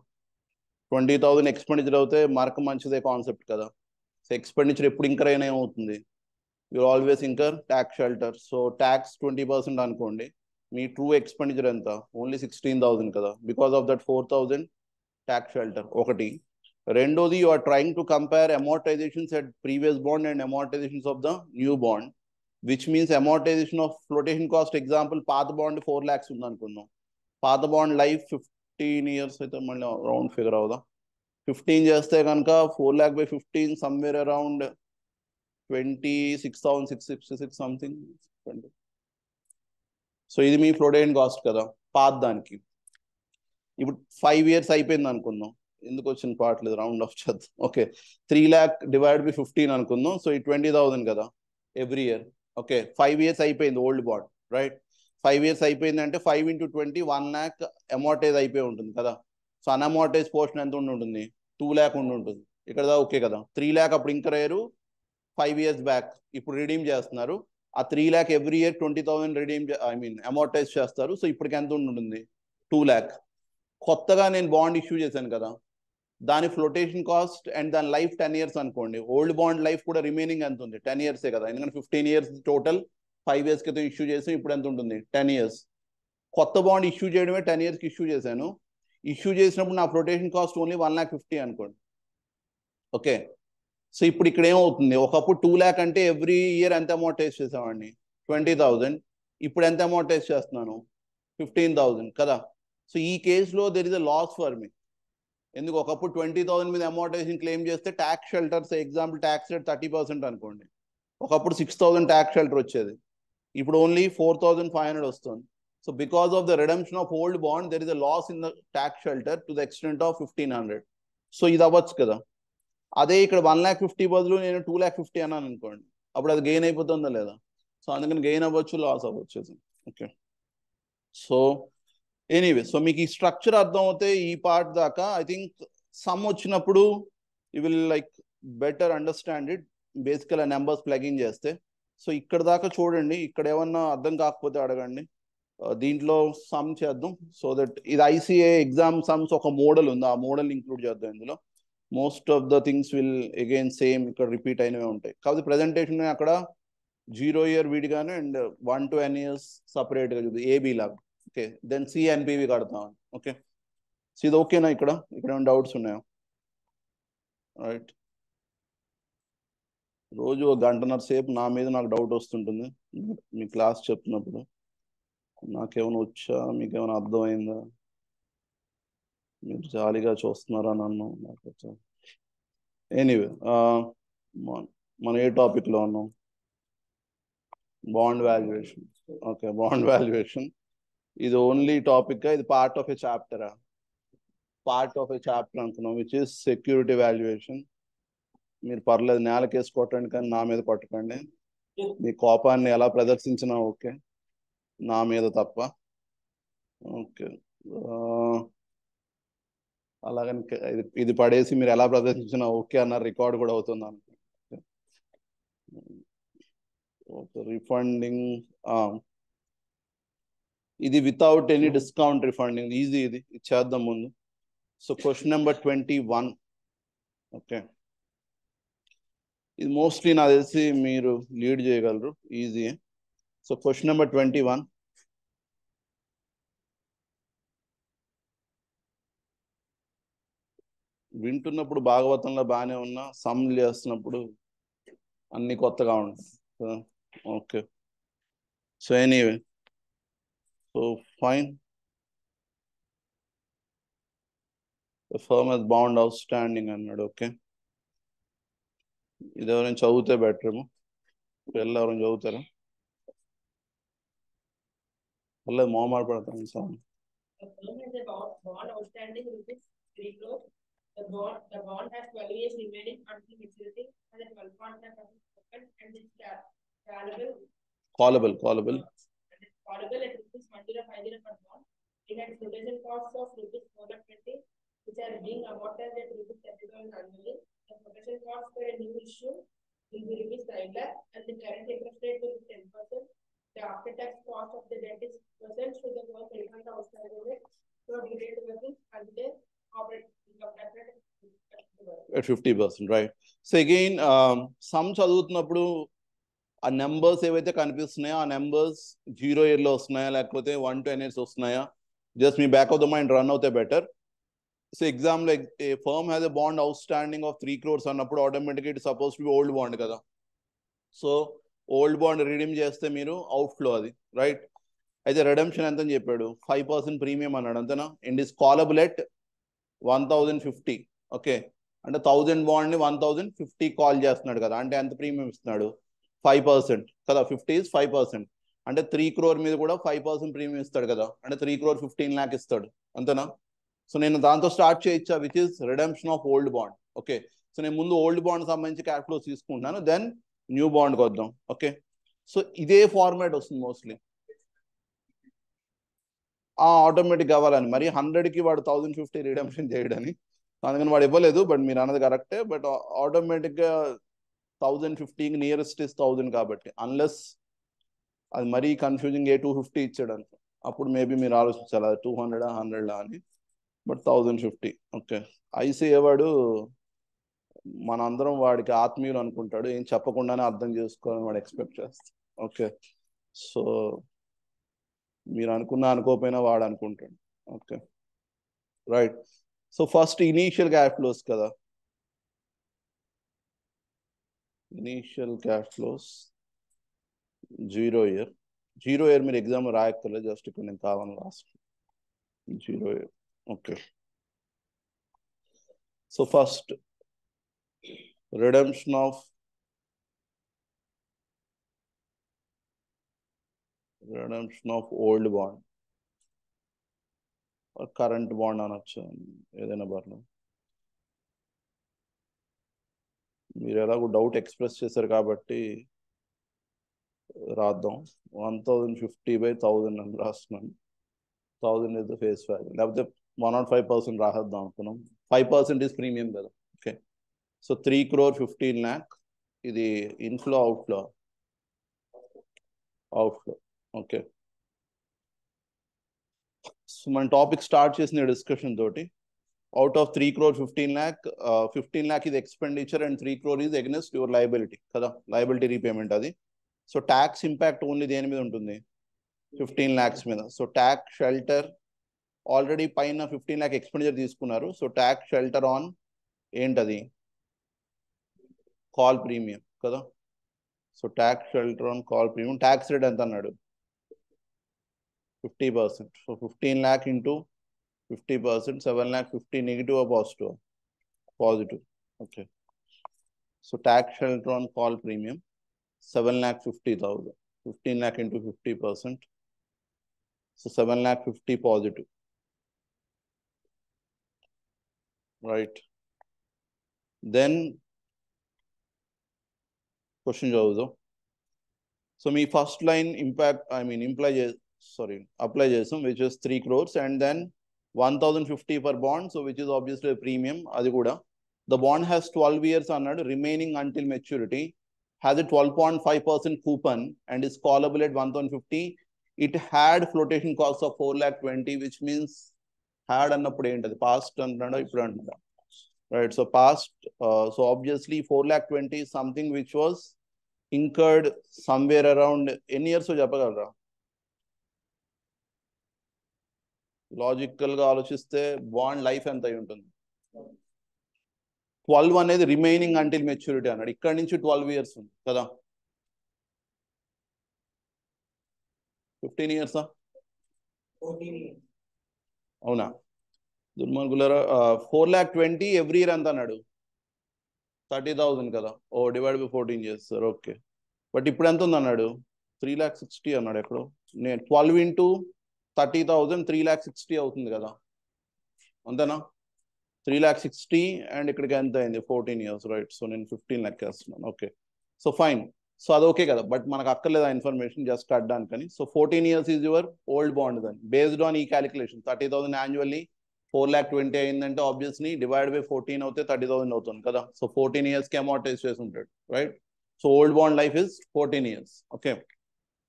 20,000 ఎక్స్పెండిచర్ అవుతే మార్క్ మంచిదే కాన్సెప్ట్ కదా. సో ఎక్స్పెండిచర్ ఎప్పుడు ఇంకర్ అయినా ఏమవుతుంది, you always incur tax shelter. So tax 20% అనుకోండి, మీ ట్రూ ఎక్స్పెండిచర్ ఎంత, ఓన్లీ 16,000 కదా, because of that 4,000 tax shelter. ఒకటి. రెండోది, you are trying to compare amortizations at previous bond and amortizations of the new bond, which means amortization of flotation cost. Example పాత bond 4 lakhs ఉంది అనుకుందాం, పాత bond life 15 years అయితే మళ్ళీ round figure అవుదా, 15 చేస్తే కనుక 4 lakh by 15 somewhere around 26,666 something. So ఇది మీ flotation cost కదా పాత దానికి. ఇప్పుడు 5 years అయిపోయింది అనుకుందాం, ఎందుకు వచ్చిన పార్ట్ లేదు, రౌండ్ ఆఫ్ చేద్దాం. ఓకే, 3 lakh డివైడ్ బై 15 అనుకుందాం. సో ఈ 20,000 కదా ఎవ్రీ ఇయర్. ఓకే, 5 years అయిపోయింది ఓల్డ్ బాండ్, రైట్. 5 years అయిపోయింది అంటే 5 into 20 1 lakh అమోర్టైజ్ అయిపోయి ఉంటుంది కదా. సో అన్అమోర్టైజ్ పోర్షన్ ఎంత ఉంటుంది, 2 lakh ఉంటుంది ఇక్కడ. ఓకే కదా, 3 lakh అప్పుడు ఇంకర్ అయ్యారు 5 years బ్యాక్, ఇప్పుడు రిడీమ్ చేస్తున్నారు. ఆ 3 lakh ఎవ్రీ ఇయర్ 20,000 రిడీమ్ అమోర్టైజ్ చేస్తారు. సో ఇప్పటికి ఎంత ఉంటుంది, 2 lakh. కొత్తగా నేను బాండ్ ఇష్యూ చేశాను కదా, దాని ఫ్లోటేషన్ కాస్ట్ అండ్ దాని లైఫ్ 10 years అనుకోండి. ఓల్డ్ బాండ్ లైఫ్ కూడా రిమైనింగ్ ఎంత ఉంది, 10 years కదా, ఎందుకంటే 15 years టోటల్, 5 years క్రితం ఇష్యూ చేసి ఇప్పుడు ఎంత ఉంటుంది, 10 years. కొత్త బాండ్ ఇష్యూ చేయడమే 10 years కి ఇష్యూ చేశాను. ఇష్యూ చేసినప్పుడు నా ఫ్లోటేషన్ కాస్ట్ ఓన్లీ 1,50,000 అనుకోండి. ఓకే, సో ఇప్పుడు ఇక్కడ ఏమవుతుంది, ఒకప్పుడు 2 lakh అంటే ఎవ్రీ ఇయర్ ఎంత అమోర్టైజ్ చేసామండి, 20,000. ఇప్పుడు ఎంత అమోర్టైజ్ చేస్తున్నాను, 15,000 కదా. సో ఈ కేసులో there is a loss for me. ఎందుకు, ఒకప్పుడు 20,000 మీద అమోర్టైజేషన్ క్లెయిమ్ చేస్తే tax shelters example tax rate 30% అనుకోండి, ఒకప్పుడు 6,000 ట్యాక్స్ షెల్టర్ వచ్చేది, ఇప్పుడు ఓన్లీ 4,500 వస్తుంది. So because of the redemption of old bond there is a loss in the tax shelter to the extent of 1,500. So ఇది అవ్వచ్చు కదా. అదే ఇక్కడ 1,50,000 బదులు నేను 2,50,000 అన్నాను అనుకోండి, అప్పుడు అది గెయిన్ అయిపోతుందా లేదా. సో అందుకని గెయిన్ అవ్వచ్చు, లాస్ అవ్వచ్చు. ఓకే, సో ఎనీవే, సో మీకు ఈ స్ట్రక్చర్ అర్థం అవుతే ఈ పార్ట్ దాకా, ఐ థింక్ సమ్ వచ్చినప్పుడు you will like better understand it, బేసికల్ నెంబర్స్ ప్లగిన్ చేస్తే. సో ఇక్కడ దాకా చూడండి, ఇక్కడ ఏమన్నా అర్థం కాకపోతే అడగండి. దీంట్లో సమ్ చేద్దాం, సో దట్ ఇది ఐసిఏ ఎగ్జామ్ సమ్స్ ఒక మోడల్ ఉంది, ఆ మోడల్ ఇంక్లూడ్ చేద్దాం ఇందులో. Most of the things will again same ఇక్కడ రిపీట్ అయినవే ఉంటాయి. కాబట్టి ప్రెజెంటేషన్ అక్కడ 0 year విడిగానే and 1 to n years సపరేట్గా చూద్దాం, ఏబీ లాగా. ఓకే, దెన్ సిఎన్పివి కడతాం. ఓకే, సో ఇది ఓకేనా, ఇక్కడ ఏమైనా డౌట్స్ ఉన్నాయా? రైట్, రోజు 1 గంటన్నర సేపు నా మీద నాకు డౌట్ వస్తుంటుంది మీ క్లాస్ చెప్తున్నప్పుడు. నాకేమైనా వచ్చా, మీకేమైనా అర్థమైందా, మీరు జాలీగా చూస్తున్నారా నన్ను, నాకు వచ్చా. ఎనీవే, మనం ఏ టాపిక్లో ఉన్నాం, bond valuation. Okay, bond valuation ఇది ఓన్లీ టాపిక్, ఇది పార్ట్ ఆఫ్ ఎ చాప్టరా, పార్ట్ ఆఫ్ ఎ చాప్టర్ అనుకున్నాం, విచ్ ఇస్ సెక్యూరిటీ వాల్యుయేషన్. మీరు పర్లేదు నేలకేసి కొట్టండి, కానీ నా మీద కొట్టకండి. మీ కోపాన్ని ఎలా ప్రదర్శించినా ఓకే, నా మీద తప్ప. ఓకే, అలాగని ఇది పడేసి మీరు ఎలా ప్రదర్శించినా ఓకే అన్న రికార్డ్ కూడా అవుతుంది అనుకో. ఓకే, రిఫండింగ్ ఇది వితౌట్ ఎనీ డిస్కౌంట్ రిఫండింగ్, ఈజీ, ఇది చేద్దాం ముందు. So question number 21. ఓకే, ఇది మోస్ట్లీ నాకు తెలిసి మీరు లీడ్ చేయగలరు, ఈజీ. So question number 21. వింటున్నప్పుడు భాగవతంలో బాగానే ఉన్నా, సమ్ చేస్తున్నప్పుడు అన్ని కొత్తగా ఉంటుంది. Okay, so anyway, so fine. The firm has bound outstanding అన్నాడు. ఓకే, ఇది ఎవరైనా చదివితే బెటర్ ఏమో, ఎవరైనా చదువుతారా? అలా మొహమాట పడతాను sir. The firm has a bond outstanding ₹3 crore. The bond has 12 years remaining until maturity and a 12.5% and it's callable. Callable. And it's callable at ₹1,050 per bond. It has flotation costs of ₹420, which are being amortized at ₹30,000 annually. The flotation redemption cost for a new issue will be rupees 9 lakh and the current interest rate will be 10%. The after-tax cost of the debt is 6%. So the first refund outstanding debt so delayed versus until operating income tax rate at 50%, right? So again, sum చదువుతున్నప్పుడు ఆ numbers ఏవైతే కనిపిస్తున్నాయో ఆ numbers 0 year లో వస్తున్నాయా లేకపోతే 1 to n years వస్తున్నాయా, just మీ back of the mind run అవుతే బెటర్. సో ఎగ్జామ్ లో a firm has a bond outstanding of 3 crores అన్నప్పుడు ఆటోమేటిక్గా it suppose to be old bond కదా. సో ఓల్డ్ బాండ్ రిడీమ్ చేస్తే మీరు outflow అది, రైట్? అయితే రిడెంప్షన్ ఎంత అని చెప్పాడు, 5% ప్రీమియం అన్నాడు అంతేనా. And is callable at 1050. Okay, అంటే 1000 బాండ్ ని 1050 కాల్ చేస్తున్నాడు కదా, అంటే ఎంత ప్రీమియం ఇస్తున్నాడు, 5% కదా. 50 is 5%, అంటే 3 crore మీద కూడా 5% ప్రీమియం ఇస్తాడు కదా, అంటే 3 crore 15 lakh ఇస్తాడు అంతేనా. సో నేను దాంతో స్టార్ట్ చేయొచ్చా, which is redemption of old bond. Okay, so నేను ముందు ఓల్డ్ బాండ్ సంబంధించి క్యాష్ ఫ్లోస్ తీసుకుంటున్నాను, దెన్ న్యూ బాండ్కి వద్దాం. ఓకే, సో ఇదే ఫార్మాట్ వస్తుంది మోస్ట్లీ. ఆటోమేటిక్ కావాలని మరి 100కి వాడు 1050 రిడెంప్షన్ చేయడని, అందుకని వాడు ఇవ్వలేదు. బట్ మీరు అన్నది కరెక్టే, బట్ ఆటోమేటిక్గా 1050కి నియరెస్ట్ ఇస్ 1000 కాబట్టి, అన్లెస్ అది మరీ కన్ఫ్యూజింగ్ 250 ఇచ్చాడు అనుకో, అప్పుడు మేబీ మీరు ఆలోచించాలి అది 200 100 అని. బట్ 1050. ఓకే, ఐసీఏ వాడు మనందరం వాడికి ఆత్మీయులు అనుకుంటాడు, ఏం చెప్పకుండానే అర్థం చేసుకోవాలని వాడు ఎక్స్పెక్ట్ చేస్తాడు. ఓకే, సో మీరు అనుకున్నా అనుకోకపోయినా వాడు అనుకుంటాడు. Okay, right. So first initial cash flows కదా, initial cash flows 0 year. 0 year మీరు ఎగ్జామ్ రాయక్కర్లేదు, జస్ట్ ఇక్కడ నేను కావాలని రాస్తాను 0 year. Okay, so first redemption of old bond or current bond అనొచ్చు, ఏదైనా పర్లేదు. మీరు ఎలాగో డౌట్ ఎక్స్ప్రెస్ చేశారు కాబట్టి రాద్దాం. 1050/1000 అని రాస్తున్నాను. 1000 is the face value, లేకపోతే 105% రాసేద్దాం అనుకున్నాం. 5% is ప్రీమియం కదా. ఓకే, సో 3 crore 15 lakh ఇది ఇన్ఫ్లో అవుట్ఫ్లో. ఓకే, సో మన టాపిక్ స్టార్ట్ చేసిన డిస్కషన్ తోటి, out of 3 crore 15 lakh, 15 lakh ఇది expenditure and 3 crore is against your liability కదా, లయబిలిటీ రీపేమెంట్ అది. సో ట్యాక్స్ ఇంపాక్ట్ ఓన్లీ దేని మీద ఉంటుంది, 15 lakhs మీద. సో ట్యాక్స్ షెల్టర్ ఆల్రెడీ పైన 15 lakh ఎక్స్పెండిచర్ తీసుకున్నారు. సో ట్యాక్స్ షెల్టర్ ఆన్ ఏంటది, కాల్ ప్రీమియం కదా. So tax shelter on call premium, tax rate ఎంత అన్నాడు, 50%. So 15 lakh into 50%, 7 lakh 50 negative positive, positive. Okay, so tax shelter on call premium 7,50,000, 15 lakh into 50%, so 7,50,000 positive, right? Then question చదువుదాం. So మీ first line impact apply చేసాం, which is 3 crores and then 1,050 per bond, so which is obviously a premium. అది కూడా the bond has 12 years అన్నాడు, remaining until maturity, has a 12.5% coupon and is callable at 1,050. It had flotation cost of 4,20,000, which means had అన్నప్పుడు ఏంటది, past అంటున్నాడు ఇప్పుడు అంటున్నాడు, right? So past, so obviously 4,20,000 is something which was incurred somewhere around ఎన్ని years చెప్పగలరా? Logical గా ఆలోచిస్తే bond life ఎంత అయి ఉంటుంది, 12 అనేది రిమైనింగ్ అంటిల్ మెచ్యూరిటీ అన్నాడు, ఇక్కడ నుంచి 12 years ఉంది కదా. 15 years, 14 years. అవునా దుర్మార్గులరా. 4,20,000 ఎవ్రీ ఇయర్ ఎంత అన్నాడు, 30,000 కదా. డివైడ్ బై 14 చేస్తారు. ఓకే, బట్ ఇప్పుడు ఎంత ఉంది అన్నాడు, 3,60,000 అన్నాడు ఎక్కడో. నేను 12 into 30,000 3,60,000 అవుతుంది కదా, అంతేనా? 3,60,000 అండ్ ఇక్కడికి ఎంత అయింది, 14 years, రైట్? సో నేను 15 lakh వేస్తున్నాను. Okay, so fine. సో అది ఓకే కదా, బట్ మనకు అక్కర్లేదు ఆ ఇన్ఫర్మేషన్, జస్ట్ కట్టడానికని. So 14 years is your old bond then, based on ఈ క్యాలిక్యులేషన్ 30,000 యాన్యువల్లీ 4,20,000 అయిందంటే ఆబ్వియస్లీ డివైడ్ బై 14 అవుతే 30,000 అవుతుంది కదా. సో 14 ఇయర్స్కి అమౌంటైజ్ చేసి ఉంటాడు, right. So old bond life is 14 years. Okay,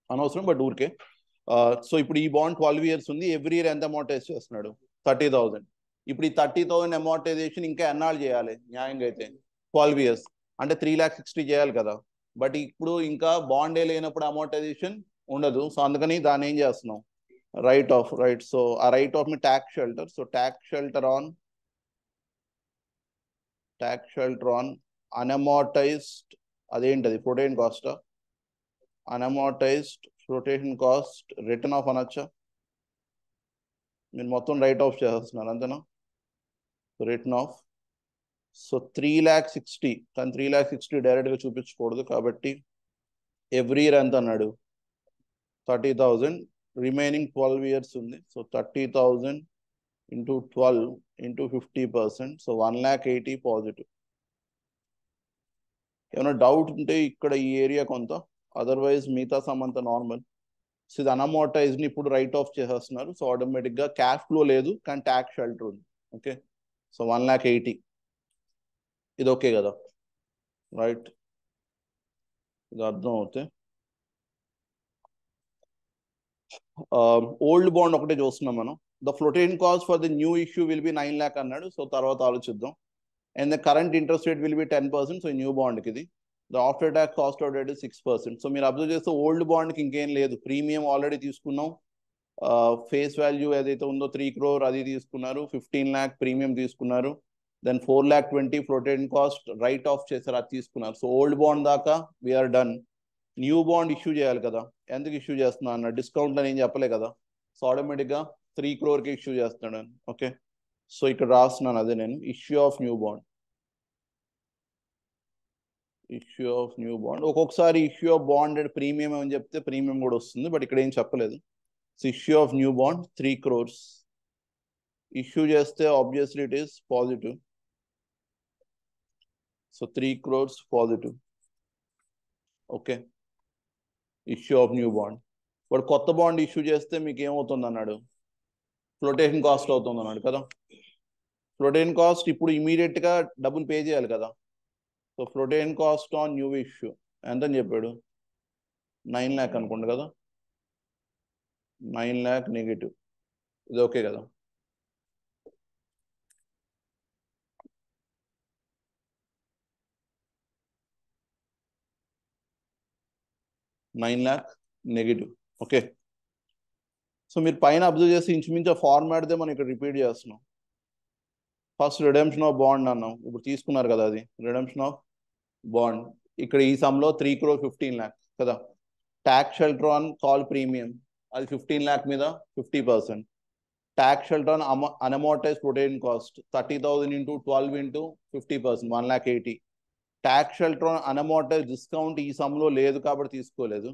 అనవసరం బట్ ఊరికే. సో ఇప్పుడు ఈ బాండ్ 12 ఇయర్స్ ఉంది. ఎవ్రీ ఇయర్ ఎంత అమౌంటైజ్ చేస్తున్నాడు? 30,000. ఇప్పుడు ఈ 30,000 అమౌంటైజేషన్ ఇంకా ఎన్నాళ్ళు చేయాలి న్యాయంగా అయితే? 12 ఇయర్స్ అంటే 3,60,000 చేయాలి కదా. బట్ ఇప్పుడు ఇంకా బాండే లేనప్పుడు అమౌంటైజేషన్ ఉండదు. సో అందుకని దాన్ని ఏం చేస్తున్నాం? Write off, right. సో ఆ రైట్ ఆఫ్ ని tax shelter. So tax shelter on unamortized, అదేంటది flotation cost, unamortized flotation cost return off అనొచ్చా? మీరు మొత్తం రైట్ ఆఫ్ చేస్తున్నారు అంతేనా? Return of. సో 3,60,000, కానీ 3,60,000 డైరెక్ట్గా చూపించకూడదు కాబట్టి ఎవ్రీ ఇయర్ ఎంత అన్నాడు? 30,000. రిమైనింగ్ 12 ఇయర్స్ ఉంది. So 30,000 into 12 into 50%. So 1,80,000 positive. ఏమైనా డౌట్ ఉంటే ఇక్కడ ఈ ఏరియా కొంత, అదర్వైజ్ మిగతా సమ్ అంతా నార్మల్. సో ఇది అన్అమౌర్టైజ్ని ఇప్పుడు రైట్ ఆఫ్ చేసేస్తున్నారు. సో ఆటోమేటిక్గా క్యాష్ ఫ్లో లేదు కానీ ట్యాక్స్ షెల్టర్ ఉంది. ఓకే, సో 1,80,000 ఇది ఓకే కదా, రైట్. ఇది అర్థం అవుతే ఓల్డ్ బాండ్ ఒకటే చూస్తున్నాం మనం. The flotation cost for the new issue will be 9 lakh అన్నాడు. సో తర్వాత ఆలోచిద్దాం. And the current interest rate will be 10%. So new బాండ్కి ఇది. The after tax cost out rate 6%. So మీరు అబ్జర్వ్ చేస్తే ఓల్డ్ బాండ్కి ఇంకేం లేదు. ప్రీమియం ఆల్రెడీ తీసుకున్నాం. ఫేస్ వాల్యూ ఏదైతే ఉందో 3 crore అది తీసుకున్నారు. 15 lakh ప్రీమియం తీసుకున్నారు. Then 4,20,000 flotation cost write off చేశారు, అది తీసుకున్నారు. సో ఓల్డ్ బాండ్ దాకా we're done. New bond issue చేయాలి కదా. ఎందుకు ఇష్యూ చేస్తున్నా అన్న డిస్కౌంట్ అని ఏం చెప్పలే కదా. సో ఆటోమేటిక్గా 3 crore ఇష్యూ చేస్తున్నాడు. ఓకే, సో ఇక్కడ రాస్తున్నాను అదే నేను, issue of new bond. Issue of new bond. ఒక్కొక్కసారి ఇష్యూ ఆఫ్ బాండ్ ప్రీమియం అని చెప్తే ప్రీమియం కూడా వస్తుంది, బట్ ఇక్కడ ఏం చెప్పలేదు. So issue of new bond 3 crores issue చేస్తే obviously it is positive. So 3 crores positive. Okay, issue of new bond. But కొత్త బాండ్ ఇష్యూ చేస్తే మీకు ఏమవుతుంది అన్నాడు? ఫ్లోటేషన్ కాస్ట్ అవుతుంది అన్నాడు కదా. ఫ్లోటేషన్ కాస్ట్ ఇప్పుడు ఇమీడియట్గా డబ్బులు పే చేయాలి కదా. So flotation cost on new issue ఎంత అని చెప్పాడు? 9 lakh అనుకోండి కదా. 9 lakh నెగిటివ్. ఇది ఓకే కదా. $9 lakh నెగిటివ్. ఓకే, సో మీరు పైన అబ్జర్వ్ చేసి ఇంచుమించు ఆ ఫార్మాట్దే మనం ఇక్కడ రిపీట్ చేస్తున్నాం. ఫస్ట్ రిడెంప్షన్ ఆఫ్ బాండ్ అన్నాం, ఇప్పుడు తీసుకున్నారు కదా అది రిడెంప్షన్ ఆఫ్ బాండ్. ఇక్కడ ఈ సమ్లో 3 crore 15 lakh కదా. Tax shelter on call premium అది 15 lakh మీద 50%. Tax shelter on unamortize flotation cost 30,000 into 12 into 50%, 1,80,000. Tax shelter on unamortize discount ఈ సమ్లో లేదు కాబట్టి తీసుకోలేదు.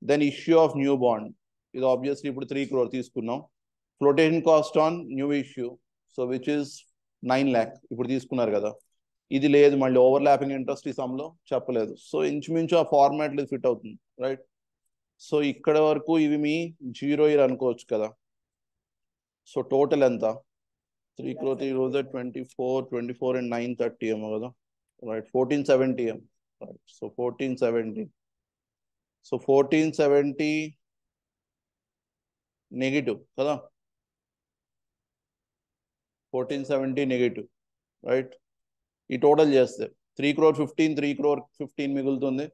Then issue of new bond, ఇది ఆబ్వియస్లీ ఇప్పుడు 3 crore తీసుకున్నాం. Flotation cost on new issue so which is 9 lakh ఇప్పుడు తీసుకున్నారు కదా. ఇది లేదు, మళ్ళీ ఓవర్లాపింగ్ ఇంట్రెస్ట్ ఈ సమ్లో చెప్పలేదు. సో ఇంచుమించు ఆ ఫార్మాట్లో ఫిట్ అవుతుంది, రైట్. సో ఇక్కడ వరకు ఇవి మీ 0 year అనుకోవచ్చు కదా. సో టోటల్ ఎంత? 3 crore 24 and 930 ఏమో కదా, రైట్. 1470 ఏమో, రైట్. సో 1470. సో 1470 నెగిటివ్ కదా. 1470 నెగిటివ్, రైట్. ఈ టోటల్ చేస్తే 3 crore 15, 3 crore 15 మిగులుతుంది.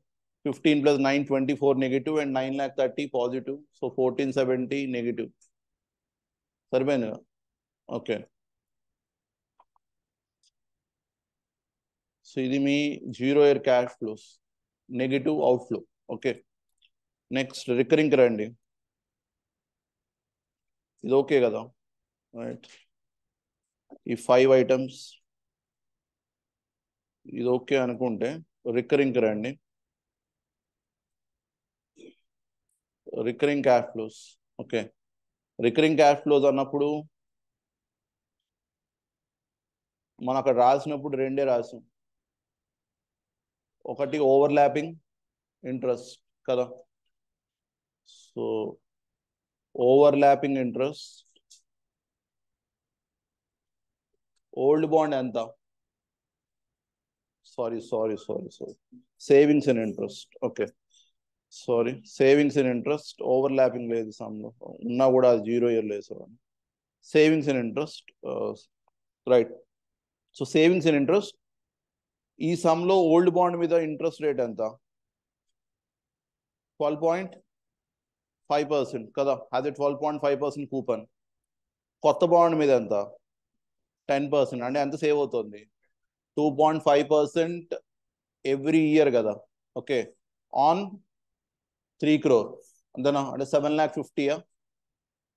15 + 9 24 negative and 9,30 positive. So 1470 negative. సరిపోయింది కదా. ఓకే, సో ఇది మీ 0 year cash flows, negative outflow. Okay, next recurring రండి. ఇది ఓకే కదా, రైట్. ఈ 5 items ఇది ఓకే అనుకుంటే రికరింగ్ రండి. Recurring cash flows. Okay, recurring cash flows అన్నప్పుడు మనం అక్కడ రాసినప్పుడు రెండే రాసాం. ఒకటి ఓవర్లాపింగ్ ఇంట్రెస్ట్ కదా. So overlapping interest old bond ఎంత? Sorry, savings and interest. Okay, sorry, savings and interest overlapping లేదు సమ్లో, ఉన్నా కూడా అది 0 ఇయర్ లేదు sir. Savings and interest, right. So savings and interest, ఈ సమ్లో ఓల్డ్ బాండ్ మీద ఇంట్రెస్ట్ రేట్ ఎంత? 12.5% కదా, అది 12.5% కూపన్. కొత్త బాండ్ మీద ఎంత? 10%. అంటే ఎంత సేవ్ అవుతుంది? 2.5% ఎవ్రీ ఇయర్ కదా. ఓకే, ఆన్ 3 crore అంతేనా? అంటే 7,50,000.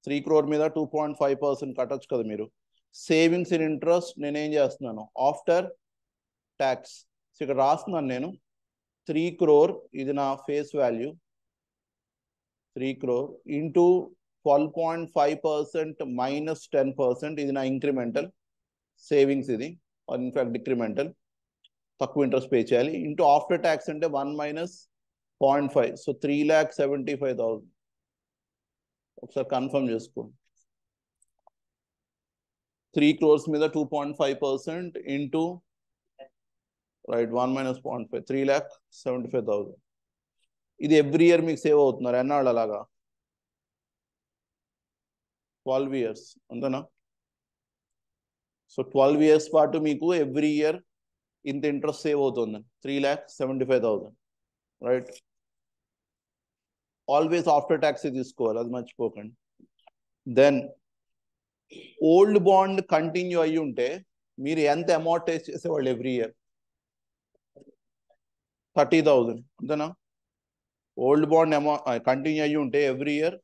3 crore మీద 2.5% కట్టొచ్చు కదా మీరు. సేవింగ్స్ ఇన్ ఇంట్రెస్ట్ నేనేం చేస్తున్నాను? After tax. ఇక్కడ రాస్తున్నాను నేను 3 crore, ఇది నా face value. 3 crore into 12.5% minus 10%, ఇది నా ఇంక్రిమెంటల్ సేవింగ్స్, ఇది ఇన్ఫాక్ట్ డిక్రిమెంటల్, తక్కువ ఇంట్రెస్ట్ పే చేయాలి. ఇంటూ ఆఫ్టర్ ట్యాక్స్ అంటే 1 మైనస్ 0.5, సో 3,75,000. ఒకసారి కన్ఫర్మ్ చేసుకో. 3 crores మీద 2.5% ఇంటూ రైట్ 1 మైనస్ 0.5, 3,75,000. ఇది ఎవ్రీ ఇయర్ మీకు సేవ్ అవుతున్నారు ఎన్నాళ్ళు అలాగా? 12 years అంతేనా? సో 12 years పాటు మీకు ఎవ్రీ ఇయర్ ఇంత ఇంట్రెస్ట్ సేవ్ అవుతుంది, 3,75,000. రైట్, ఆల్వేస్ ఆఫ్టర్ ట్యాక్స్ తీసుకోవాలి, అది మర్చిపోకండి. దెన్ ఓల్డ్ బాండ్ కంటిన్యూ అయ్యి ఉంటే మీరు ఎంత అమౌంటైజ్ చేసేవాళ్ళు ఎవ్రీ ఇయర్? 30,000 అంతేనా? ఓల్డ్ బాండ్ కంటిన్యూ అయ్యి ఉంటే ఎవ్రీ ఇయర్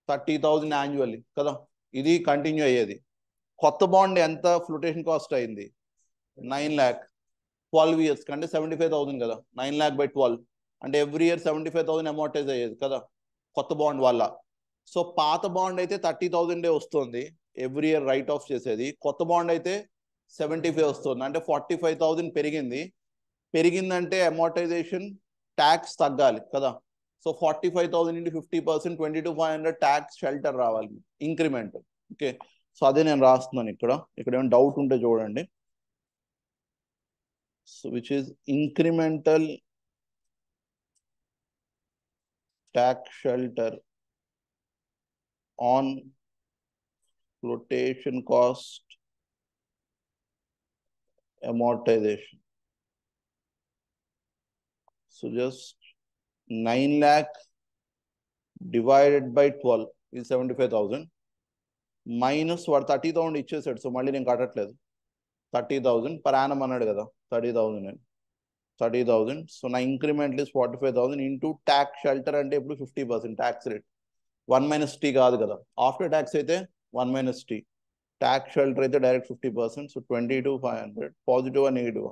30,000 యాన్యువల్లీ కదా, ఇది కంటిన్యూ అయ్యేది. కొత్త బాండ్ ఎంత ఫ్లోటేషన్ కాస్ట్ అయింది? 9 lakh. 12 years కంటే 75,000 కదా, 9 lakh by 12 అంటే ఎవ్రీ ఇయర్ 75,000 అమౌంటైజ్ అయ్యేది కదా కొత్త బాండ్ వల్ల. సో పాత బాండ్ అయితే 30,000 వస్తుంది ఎవ్రీ ఇయర్ రైట్ ఆఫ్ చేసేది, కొత్త బాండ్ అయితే 75 వస్తుంది, అంటే 45,000 పెరిగింది. పెరిగిందంటే అమౌంటైజేషన్ ట్యాక్స్ తగ్గాలి కదా. సో 45,000 into 50%, 22,500 ట్యాక్స్ షెల్టర్ రావాలి, ఇంక్రిమెంట్. ఓకే, సో అదే నేను రాస్తున్నాను ఇక్కడ. ఇక్కడ ఏమైనా డౌట్ ఉంటే చూడండి. So which is incremental tax shelter on flotation cost amortization. So just 9 lakh divided by 12 is 75,000 minus what 30,000 ఇచ్చేసాడు. సో మళ్ళీ నేను కట్టట్లేదు. 30,000 per annum అన్నాడు కదా, 30,000. సో నా increment is 45,000 into tax shelter అంటే ఇప్పుడు 50% ట్యాక్స్ రేట్. 1 minus t కాదు కదా, ఆఫ్టర్ ట్యాక్స్ అయితే 1 minus t. ట్యాక్స్ షెల్టర్ అయితే డైరెక్ట్ 50%. సో 22,500. పాజిటివ్ ఆ నెగిటివ్?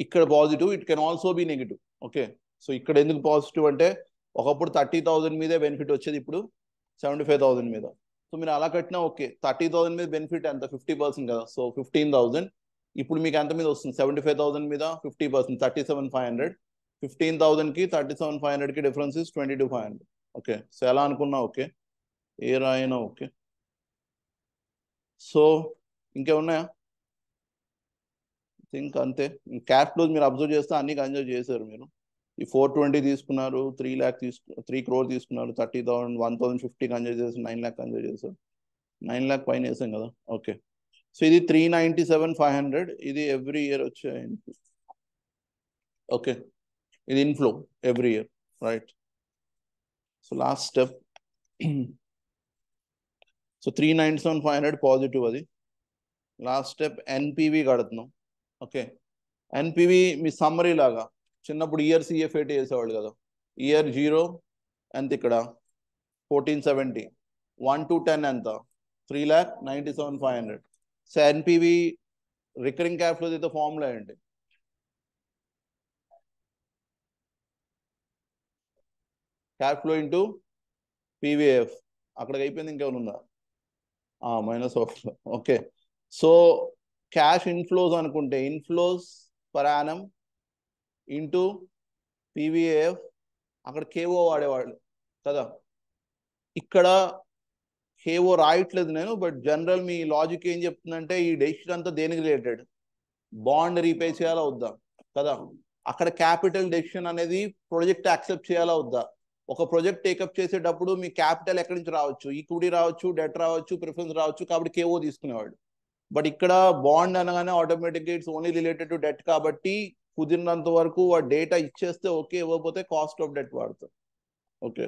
ఇక్కడ positive, it can also B negative. Okay, so ఇక్కడ ఎందుకు పాజిటివ్ అంటే ఒకప్పుడు 30,000 మీదే బెనిఫిట్ వచ్చేది, ఇప్పుడు 75,000 మీద. సో మీరు అలా కట్టినా ఓకే. 30,000 మీద బెనిఫిట్ ఎంత? 50% కదా, సో 15,000. ఇప్పుడు మీకు ఎంత మీద వస్తుంది? 75,000 మీద 50%, 37,500. 15,000కి 37,500కి డిఫరెన్స్ ఇస్ 22,500. ఓకే, సో ఎలా అనుకున్నా ఓకే, ఏ రాయినా ఓకే. సో ఇంకేమున్నాయా? థింక్ అంతే. క్యాష్ ఫ్లోస్ మీరు అబ్జర్వ్ చేస్తే అన్ని కన్సిడర్ చేశారు మీరు. ఈ 420 తీసుకున్నారు, 3 lakh 3 crore తీసుకున్నారు, 30,000, 1,050 కన్సిడర్ చేసి 9 lakh కన్సిడర్ చేశారు. 9 lakh పైన వేసాం కదా. ఓకే, సో ఇది 397,500. ఇది ఎవ్రీ ఇయర్ వచ్చే ఇన్ఫ్లో. ఓకే, ఇది inflow every year, right. So last step. So 397,500 positive అది. లాస్ట్ స్టెప్ ఎన్పివి కడుతున్నాం. ఓకే, ఎన్పివి మీ సమ్మరీ లాగా చిన్నప్పుడు ఇయర్ సిఎఫ్ఏటి వేసేవాళ్ళు కదా. ఇయర్ 0 ఎంత? ఇక్కడ 1470. 1 to 10 ఎంత? 3,97,500. So NPV recurring cash flows అయితే ఫార్ములా ఏంటి? Cash flow into PVF. అక్కడికి అయిపోయింది, ఇంకేమైనా ఉందా? Minus of. Okay, so cash inflows అనుకుంటే inflows per annum into PVF. అక్కడ కేఓ వాడేవాళ్ళు కదా, ఇక్కడ కేవో రాయట్లేదు నేను, బట్ జనరల్ మీ లాజిక్ ఏం చెప్తుందంటే ఈ డెసిషన్ అంతా దేనికి రిలేటెడ్, బాండ్ రీపే చేయాలా వద్దా కదా. అక్కడ క్యాపిటల్ డెసిషన్ అనేది ప్రాజెక్ట్ యాక్సెప్ట్ చేయాలా వద్దా. ఒక ప్రాజెక్ట్ టేకప్ చేసేటప్పుడు మీ క్యాపిటల్ ఎక్కడి నుంచి రావచ్చు, ఈక్విటీ రావచ్చు, డెట్ రావచ్చు, ప్రిఫరెన్స్ రావచ్చు, కాబట్టి కేవో తీసుకునేవాడు. బట్ ఇక్కడ బాండ్ అనగానే ఆటోమేటిక్గా it's only related to debt కాబట్టి కుదిరినంత వరకు ఆ డేటా ఇచ్చేస్తే ఓకే, ఇవ్వకపోతే కాస్ట్ ఆఫ్ డెట్ వాడతాం. Okay,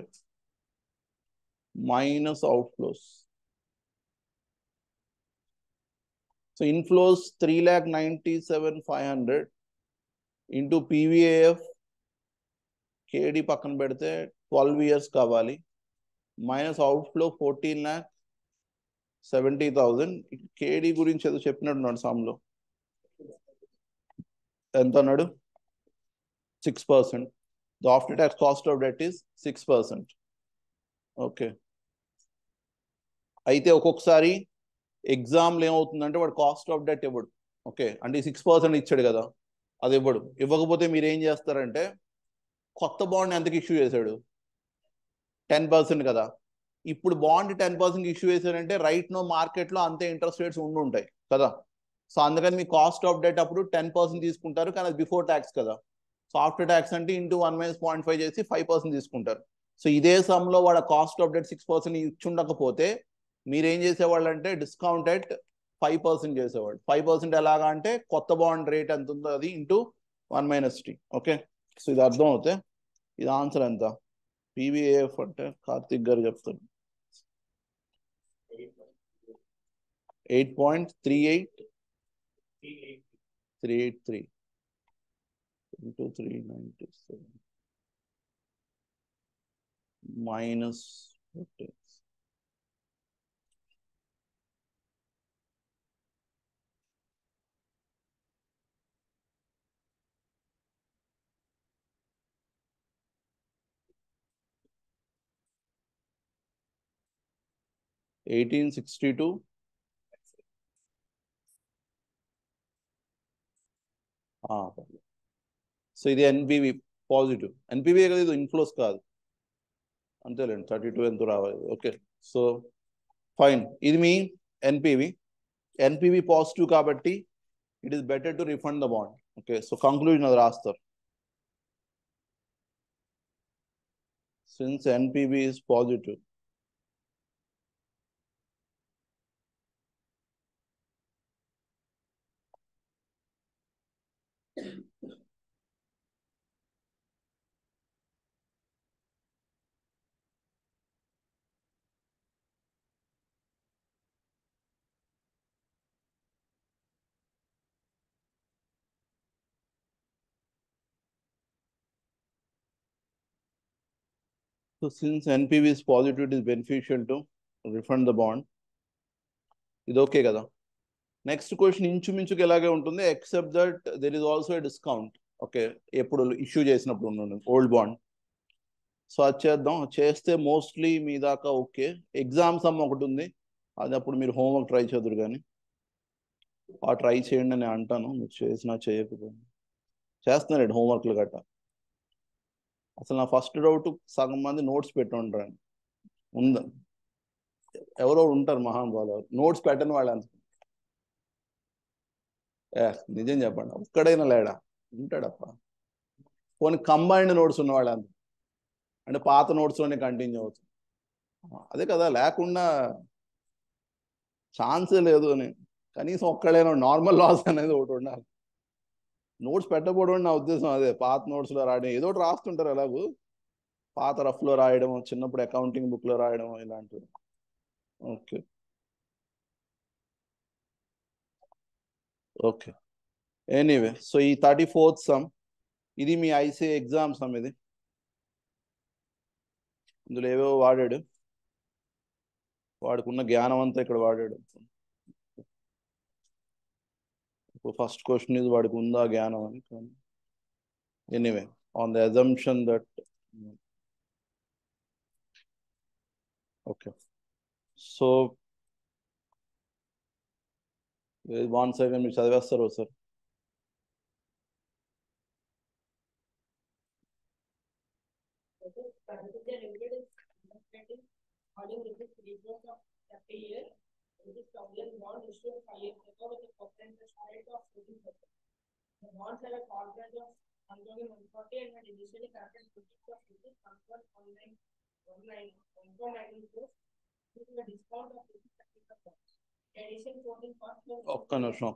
minus outflows. So inflows 3,97,500 into PVAF KD పక్కన పెడితే 12 years కావాలి, మైనస్ అవుట్ఫ్లో 14,70,000. కేడి గురించి ఏదో చెప్పినట్టున్నాడు సామ్లో, ఎంత అన్నాడు? 6%. The after tax cost of debt is 6%. Okay, అయితే ఒక్కొక్కసారి ఎగ్జామ్లో ఏమవుతుందంటే వాడు కాస్ట్ ఆఫ్ డెట్ ఇవ్వడు. ఓకే, అంటే 6% ఇచ్చాడు కదా, అది ఇవ్వడు. ఇవ్వకపోతే మీరు ఏం చేస్తారంటే కొత్త బాండ్ ఎంతకి ఇష్యూ చేశాడు, 10% కదా. ఇప్పుడు బాండ్ 10% ఇష్యూ చేశారంటే రైట్ నో మార్కెట్లో అంతే ఇంట్రెస్ట్ రేట్స్ ఉండి ఉంటాయి కదా. సో అందుకని మీ కాస్ట్ ఆఫ్ డెట్ అప్పుడు 10% తీసుకుంటారు, కానీ అది బిఫోర్ ట్యాక్స్ కదా. సో ఆఫ్టర్ ట్యాక్స్ అంటే ఇంటూ 1 - 0.5 చేసి 5% తీసుకుంటారు. సో ఇదే సమ్లో వాడు కాస్ట్ ఆఫ్ డెట్ 6% ఇచ్చుండకపోతే మీరేం చేసేవాళ్ళు అంటే డిస్కౌంట్ ఎట్ 5% చేసేవాళ్ళు. 5% ఎలాగా అంటే కొత్త బాండ్ రేట్ ఎంత ఉందో అది ఇంటూ 1 - t. ఓకే, సో ఇది అర్థం అవుతే ఇది ఆన్సర్ ఎంత. పీవీఏఎఫ్ అంటే కార్తిక్ గారు చెప్తారు 8.38383 into 397 minus 15. $1862. సో ఇది ఎన్పివి పాజిటివ్. ఎన్పివి కదా, ఇది ఇన్ఫ్లోస్ కాదు, అంతేలేండి. 32 ఎంత రావాలి. Okay, so fine. ఇది మీ ఎన్పివి. ఎన్పివి పాజిటివ్ కాబట్టి it is better to refund the bond. Okay, so conclusion అది రాస్తారు. Since NPV is positive, so since NPV is positive, it is beneficial to refund the bond. ఇది okay కదా. Next question ఇంచుమించుకు ఎలాగే ఉంటుంది, except that there is also a discount. Okay, ఎప్పుడు issue చేసినప్పుడు ఉండండి old bond. So అది చేద్దాం. చేస్తే మోస్ట్లీ మీ దాకా ఓకే. ఎగ్జామ్స్ అమ్మ ఒకటి ఉంది, అది అప్పుడు మీరు హోంవర్క్ ట్రై చేదురు, కానీ ఆ ట్రై చేయండి అని అంటాను. మీరు చేసినా చేయకపోయినా చేస్తున్నారండి హోంవర్క్లు గట్ట. అసలు నా ఫస్ట్ డౌట్ సగం మంది నోట్స్ పెట్టి ఉంటారు, ఉందా ఎవరో ఉంటారు మహానుభావులు నోట్స్ పెట్టని వాళ్ళు అంత. నిజం చెప్పండి, ఒక్కడైనా లేడా ఉంటాడప్ప. కొన్ని కంబైన్డ్ నోట్స్ ఉన్నవాళ్ళు అంత, అంటే పాత నోట్స్లోనే కంటిన్యూ అవుతుంది. అదే కదా, లేకుండా ఛాన్సే లేదు అని. కనీసం ఒక్కడైనా నార్మల్ లాస్ అనేది ఒకటి ఉండాలి. నోట్స్ పెట్టకపోవడం నా ఉద్దేశం అదే. పాత నోట్స్లో రాయడం, ఏదో ఒకటి రాస్తుంటారు ఎలాగూ. పాత రఫ్లో రాయడం, చిన్నప్పుడు అకౌంటింగ్ బుక్లో రాయడం, ఇలాంటివి. Okay okay, anyway. సో ఈ 34th సమ్, ఇది మీ ఐసీఏ ఎగ్జామ్ సమ్. ఇది ఇందులో ఏవేవో వాడాడు, వాడుకున్న జ్ఞానం అంతా ఇక్కడ వాడాడు. ఫస్ట్ క్వశ్చన్ ఇది వాడికి ఉందా జ్ఞానం అని. Anyway, on the assumption that okay. So 1 second మీరు చదివేస్తారు sir. Indian bond issued 5 years ago with a corporate interest rate of 14%. The bonds have a call price of 1,140 and had initially collected 1.19 crores due to a discount of 30%. Addition closing cost was ఒక్క నిమిషం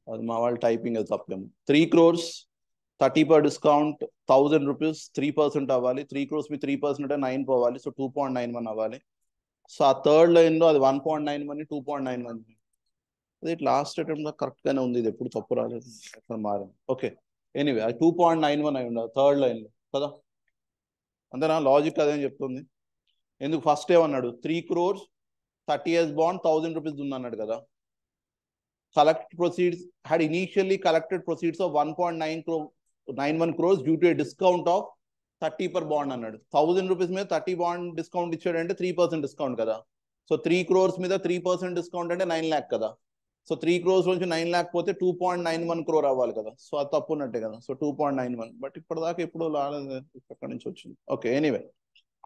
అది మా వాళ్ళు typing అది తప్పేమో. 3 crores 30 per discount 1,000 rupees 3% అవ్వాలి. 3 crores మీ 3% అంటే 9 పోవాలి. So 2.91 అవ్వాలి. సో ఆ థర్డ్ లైన్ లో అది 1.91 2.91. అది లాస్ట్ అటెంప్ట్ లో కరెక్ట్ గానే ఉంది. ఇది ఎప్పుడు తప్పు రాలేదు, ఎక్కడ మారింది. ఓకే, ఎనీవే అది 2.91 అయి ఉండాలి థర్డ్ లైన్ లో కదా. అంతేనా? లాజిక్ అదేం చెప్తుంది. ఎందుకు ఫస్ట్ ఏమన్నాడు? 3 crores 30 years bond 1,000 rupees ఉంది అన్నాడు కదా. Collect proceeds had initially collected proceeds of 1.91 crores due to a discount of 30 per bond అన్నాడు. 1,000 rupees మీద 30 bond డిస్కౌంట్ ఇచ్చాడంటే 3% డిస్కౌంట్ కదా. సో 3 crores మీద 3% డిస్కౌంట్ అంటే 9 lakh కదా. సో 3 crores నుంచి 9 lakh పోతే 2.91 crore అవ్వాలి కదా. సో అది తప్పు ఉన్నట్టే కదా. సో 2.91. బట్ ఇప్పటిదాకా ఎప్పుడు రాలేదు, ఎక్కడి నుంచి వచ్చింది. ఓకే, ఎనీవే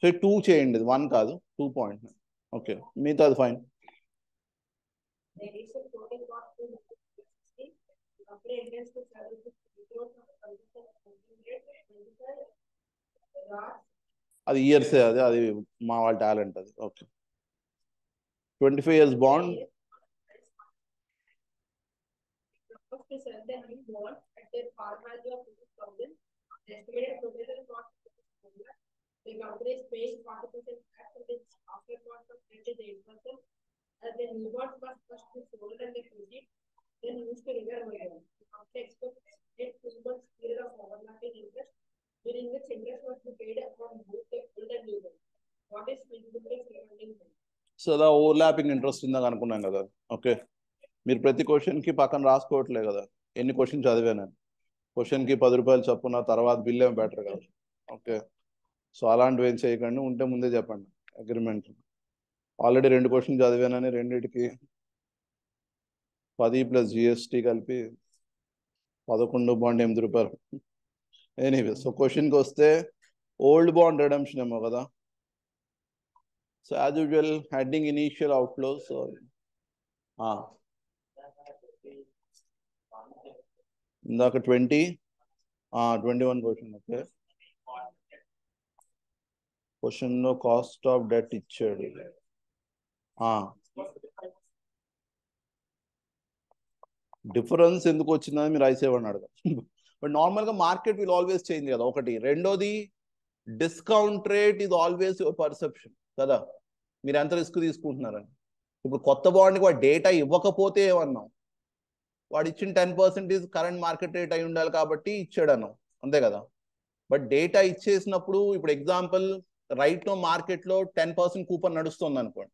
సో 2 చేయండి, 1 కాదు 2.9. ఓకే, మిగతా అది ఫైన్. అది ఇయర్సే, అది మా వాళ్ళ టాలెంట్ అది. Okay, 25 years bond. The company is paying 40% tax on its after cost of 28%. As the new bonds must first be sold and liquidity, then used to reserve again. The company expects a 2 months period of overlapping interest, during which interest must be paid upon both the old and new bonds. What is principal surrounding them? So అలా overlapping interest ఉందని అనుకున్నాం కదా. Okay, మీరు ప్రతి క్వశ్చన్కి పక్కన రాసుకోవట్లే కదా ఎన్ని క్వశ్చన్ చదివాను. క్వశ్చన్కి 10 రూపాయలు చొప్పున, తర్వాత బిల్ ఏమి బెటర్ కదా. ఓకే, సో అలాంటివి ఏం చేయకండి, ఉంటే ముందే చెప్పండి అగ్రిమెంట్. ఆల్రెడీ 2 క్వశ్చన్ చదివానని రెండింటికి 10 + GST కలిపి 11 బాండ్ 8 రూపాయలు. ఎనీవే సో క్వశ్చన్కి వస్తే ఓల్డ్ బాండ్ రిడమ్షన్ ఏమో కదా. So as usual heading initial outflows. ఇందాక 21 క్వశ్చన్. ఓకే, క్వశ్చన్ లో కాస్ట్ ఆఫ్ డెట్ ఇచ్చాడు. డిఫరెన్స్ ఎందుకు వచ్చిందని మీరు రాసేవన్నాడు కదా. బట్ నార్మల్గా మార్కెట్ విల్ ఆల్వేస్ చేంజ్ కదా. ఒకటి, రెండోది discount rate is always your perception కదా. మీరు ఎంత రిస్క్ తీసుకుంటున్నారని. ఇప్పుడు కొత్త బాండ్కి వాడు డేటా ఇవ్వకపోతే ఏమన్నాం, వాడు ఇచ్చిన 10% కరెంట్ మార్కెట్ రేట్ అయి ఉండాలి కాబట్టి ఇచ్చాడు అన్నాం, అంతే కదా. బట్ డేటా ఇచ్చేసినప్పుడు ఇప్పుడు ఎగ్జాంపుల్ రైట్ నో మార్కెట్లో 10% కూపన్ నడుస్తుంది అనుకోండి,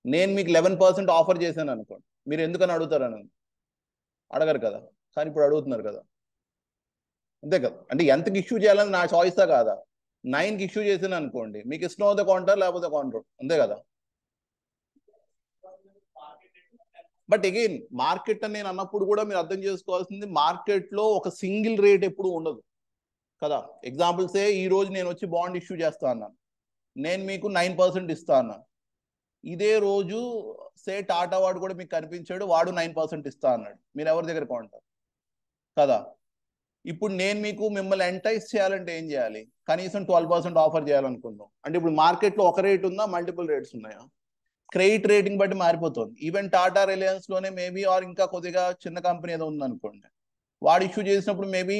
నేను మీకు 11% ఆఫర్ చేశాను అనుకోండి, మీరు ఎందుకని అడుగుతారని అడగరు కదా. కానీ ఇప్పుడు అడుగుతున్నారు కదా, అంతే కదా. అంటే ఎంతకి ఇష్యూ చేయాలని నా చాయిసా కాదా. 9కి ఇష్యూ చేశాను అనుకోండి, మీకు ఇష్టం అవుతే కొంటారు, లేకపోతే కొంటారు, అంతే కదా. బట్ అగైన్ మార్కెట్ అని నేను అన్నప్పుడు కూడా మీరు అర్థం చేసుకోవాల్సింది, మార్కెట్లో ఒక సింగిల్ రేట్ ఎప్పుడు ఉండదు కదా. ఎగ్జాంపుల్సే ఈ రోజు నేను వచ్చి బాండ్ ఇష్యూ చేస్తా అన్నాను, నేను మీకు 9% ఇస్తా అన్నాను. ఇదే రోజు సే టాటా వాడు కూడా మీకు కనిపించాడు, వాడు 9% ఇస్తా అన్నాడు, మీరు ఎవరి దగ్గర కొంటారు కదా. ఇప్పుడు నేను మీకు మిమ్మల్ని ఎంటైజ్ చేయాలంటే ఏం చేయాలి, కనీసం 12% ఆఫర్ చేయాలనుకుందాం. అంటే ఇప్పుడు మార్కెట్లో ఒక రేట్ ఉందా, మల్టిపుల్ రేట్స్ ఉన్నాయా? క్రెడిట్ రేటింగ్ బట్టి మారిపోతుంది. ఈవెన్ టాటా రిలయన్స్ లోనే మేబీ ఆర్ ఇంకా కొద్దిగా చిన్న కంపెనీ ఏదో ఉందనుకోండి, వాడు ఇష్యూ చేసినప్పుడు మేబీ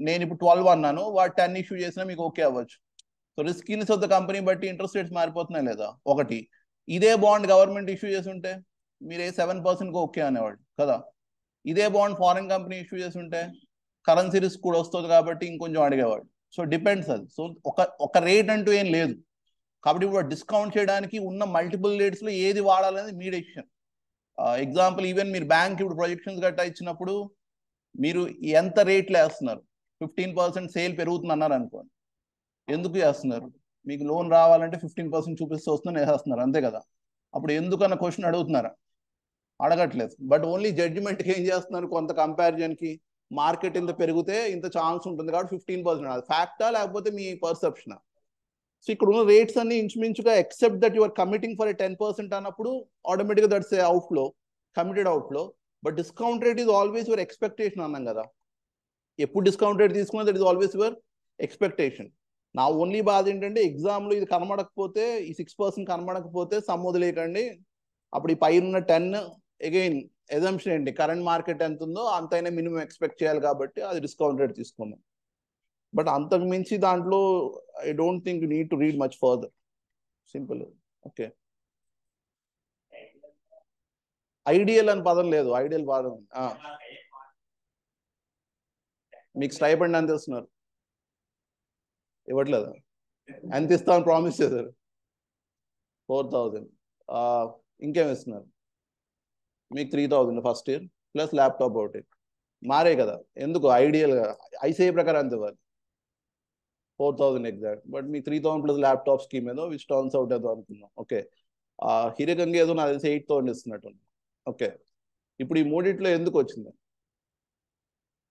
నేను ఇప్పుడు 12 అన్నాను, వాడు 10 ఇష్యూ చేసినా మీకు ఓకే అవ్వచ్చు. సో రిస్కీనెస్ ఆఫ్ ద కంపెనీ బట్టి ఇంట్రెస్ట్ రేట్స్ మారిపోతున్నాయి లేదా. ఒకటి, ఇదే బాండ్ గవర్నమెంట్ ఇష్యూ చేసి ఉంటే మీరే 7% ఓకే అనేవాడు కదా. ఇదే బాండ్ ఫారిన్ కంపెనీ ఇష్యూ చేసి ఉంటే కరెన్సీ రిస్క్ కూడా వస్తుంది కాబట్టి ఇంకొంచెం అడిగేవాడు. సో డిపెండ్స్ అది. సో ఒక రేట్ అంటూ ఏం లేదు కాబట్టి ఇప్పుడు డిస్కౌంట్ చేయడానికి ఉన్న మల్టిపుల్ రేట్స్ లో ఏది వాడాలనేది మీ డెసిషన్. ఎగ్జాంపుల్ ఈవెన్ మీరు బ్యాంక్ ఇప్పుడు ప్రొజెక్షన్స్ గట్టా ఇచ్చినప్పుడు మీరు ఎంత రేట్లు వేస్తున్నారు, 15% సేల్ పెరుగుతుంది అన్నారు అనుకోండి, ఎందుకు వేస్తున్నారు? మీకు లోన్ రావాలంటే 15% చూపిస్తే వస్తుందని వేసేస్తున్నారు, అంతే కదా. అప్పుడు ఎందుకన్న క్వశ్చన్ అడుగుతున్నారా? అడగట్లేదు. బట్ ఓన్లీ జడ్జిమెంట్కి ఏం చేస్తున్నారు, కొంత కంపారిజన్కి మార్కెట్ ఇంత పెరిగితే ఇంత ఛాన్స్ ఉంటుంది కాబట్టి 15%. అది ఫ్యాక్టా లేకపోతే మీ పర్సెప్షనా? సో ఇక్కడ ఉన్న రేట్స్ అన్ని ఇంచుమించుగా except that your committing for 10% అన్నప్పుడు ఆటోమేటిక్గా that's a outflow, committed outflow. But discount rate is always your expectation అన్నాం కదా. ఎప్పుడు డిస్కౌంట్ రేట్ తీసుకున్నా that is always your expectation. నా ఓన్లీ బాధ ఏంటంటే ఎగ్జామ్లో ఇది కనబడకపోతే, ఈ 6% కనబడకపోతే సమ్ వదిలేయకండి. అప్పుడు ఈ పైన 10 అగైన్ ఎజంప్షన్ ఏంటి, కరెంట్ మార్కెట్ ఎంత ఉందో అంతైనా మినిమం ఎక్స్పెక్ట్ చేయాలి కాబట్టి అది డిస్కౌంట్ రేట్ తీసుకున్నాం. బట్ అంతకు మించి దాంట్లో I don't think you need to read much further. Simple. Okay. Ideal అని పదం లేదు, ఐడియల్ పదం. మీకు స్టైపెండ్ ఎంత ఇస్తున్నారు? ఇవ్వట్లేదు. ఎంత ఇస్తామని ప్రామిస్ చేశారు? 4,000. ఇంకేం ఇస్తున్నారు? మీకు 3,000 ఫస్ట్ ఇయర్ ప్లస్ ల్యాప్టాప్ ఒకటి. మారే కదా, ఎందుకు ఐడియల్గా ఐసీఐ ప్రకారం ఎంత ఇవ్వాలి? 4,000 exact. But me 3,000 plus laptop scheme ఏదో విచ్ టర్న్స్ అవుట్ ఏదో అనుకుందాం. ఓకే. హిరగంగా ఏదో నాకు తెలిసి 8,000 ఇస్తున్నట్టు. ఓకే. ఇప్పుడు ఈ మూడిట్లో ఎందుకు వచ్చింది?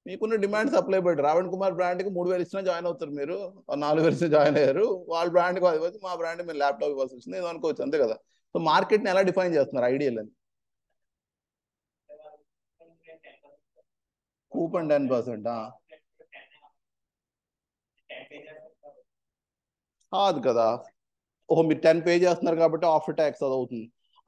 మీకున్న డిమాండ్ సప్లై బట్టి రావణ్ కుమార్ బ్రాండ్కి 3,000 ఇచ్చినా జాయిన్ అవుతారు మీరు, 4,000 ఇచ్చినా జాయిన్ అయ్యారు. వాళ్ళ బ్రాండ్కి అది మా బ్రాండ్ మీరు ల్యాప్టాప్ ఇవ్వాల్సి వచ్చింది ఏదో అనుకోవచ్చు, అంతే కదా. సో మార్కెట్ని ఎలా డిఫైన్ చేస్తున్నారు ఐడియల్ అని? కూపన్ 10%. కాదు కదా. ఓహో, మీరు 10 పే చేస్తున్నారు కాబట్టి ఆఫ్టర్ ట్యాక్స్ అది అవుతుంది.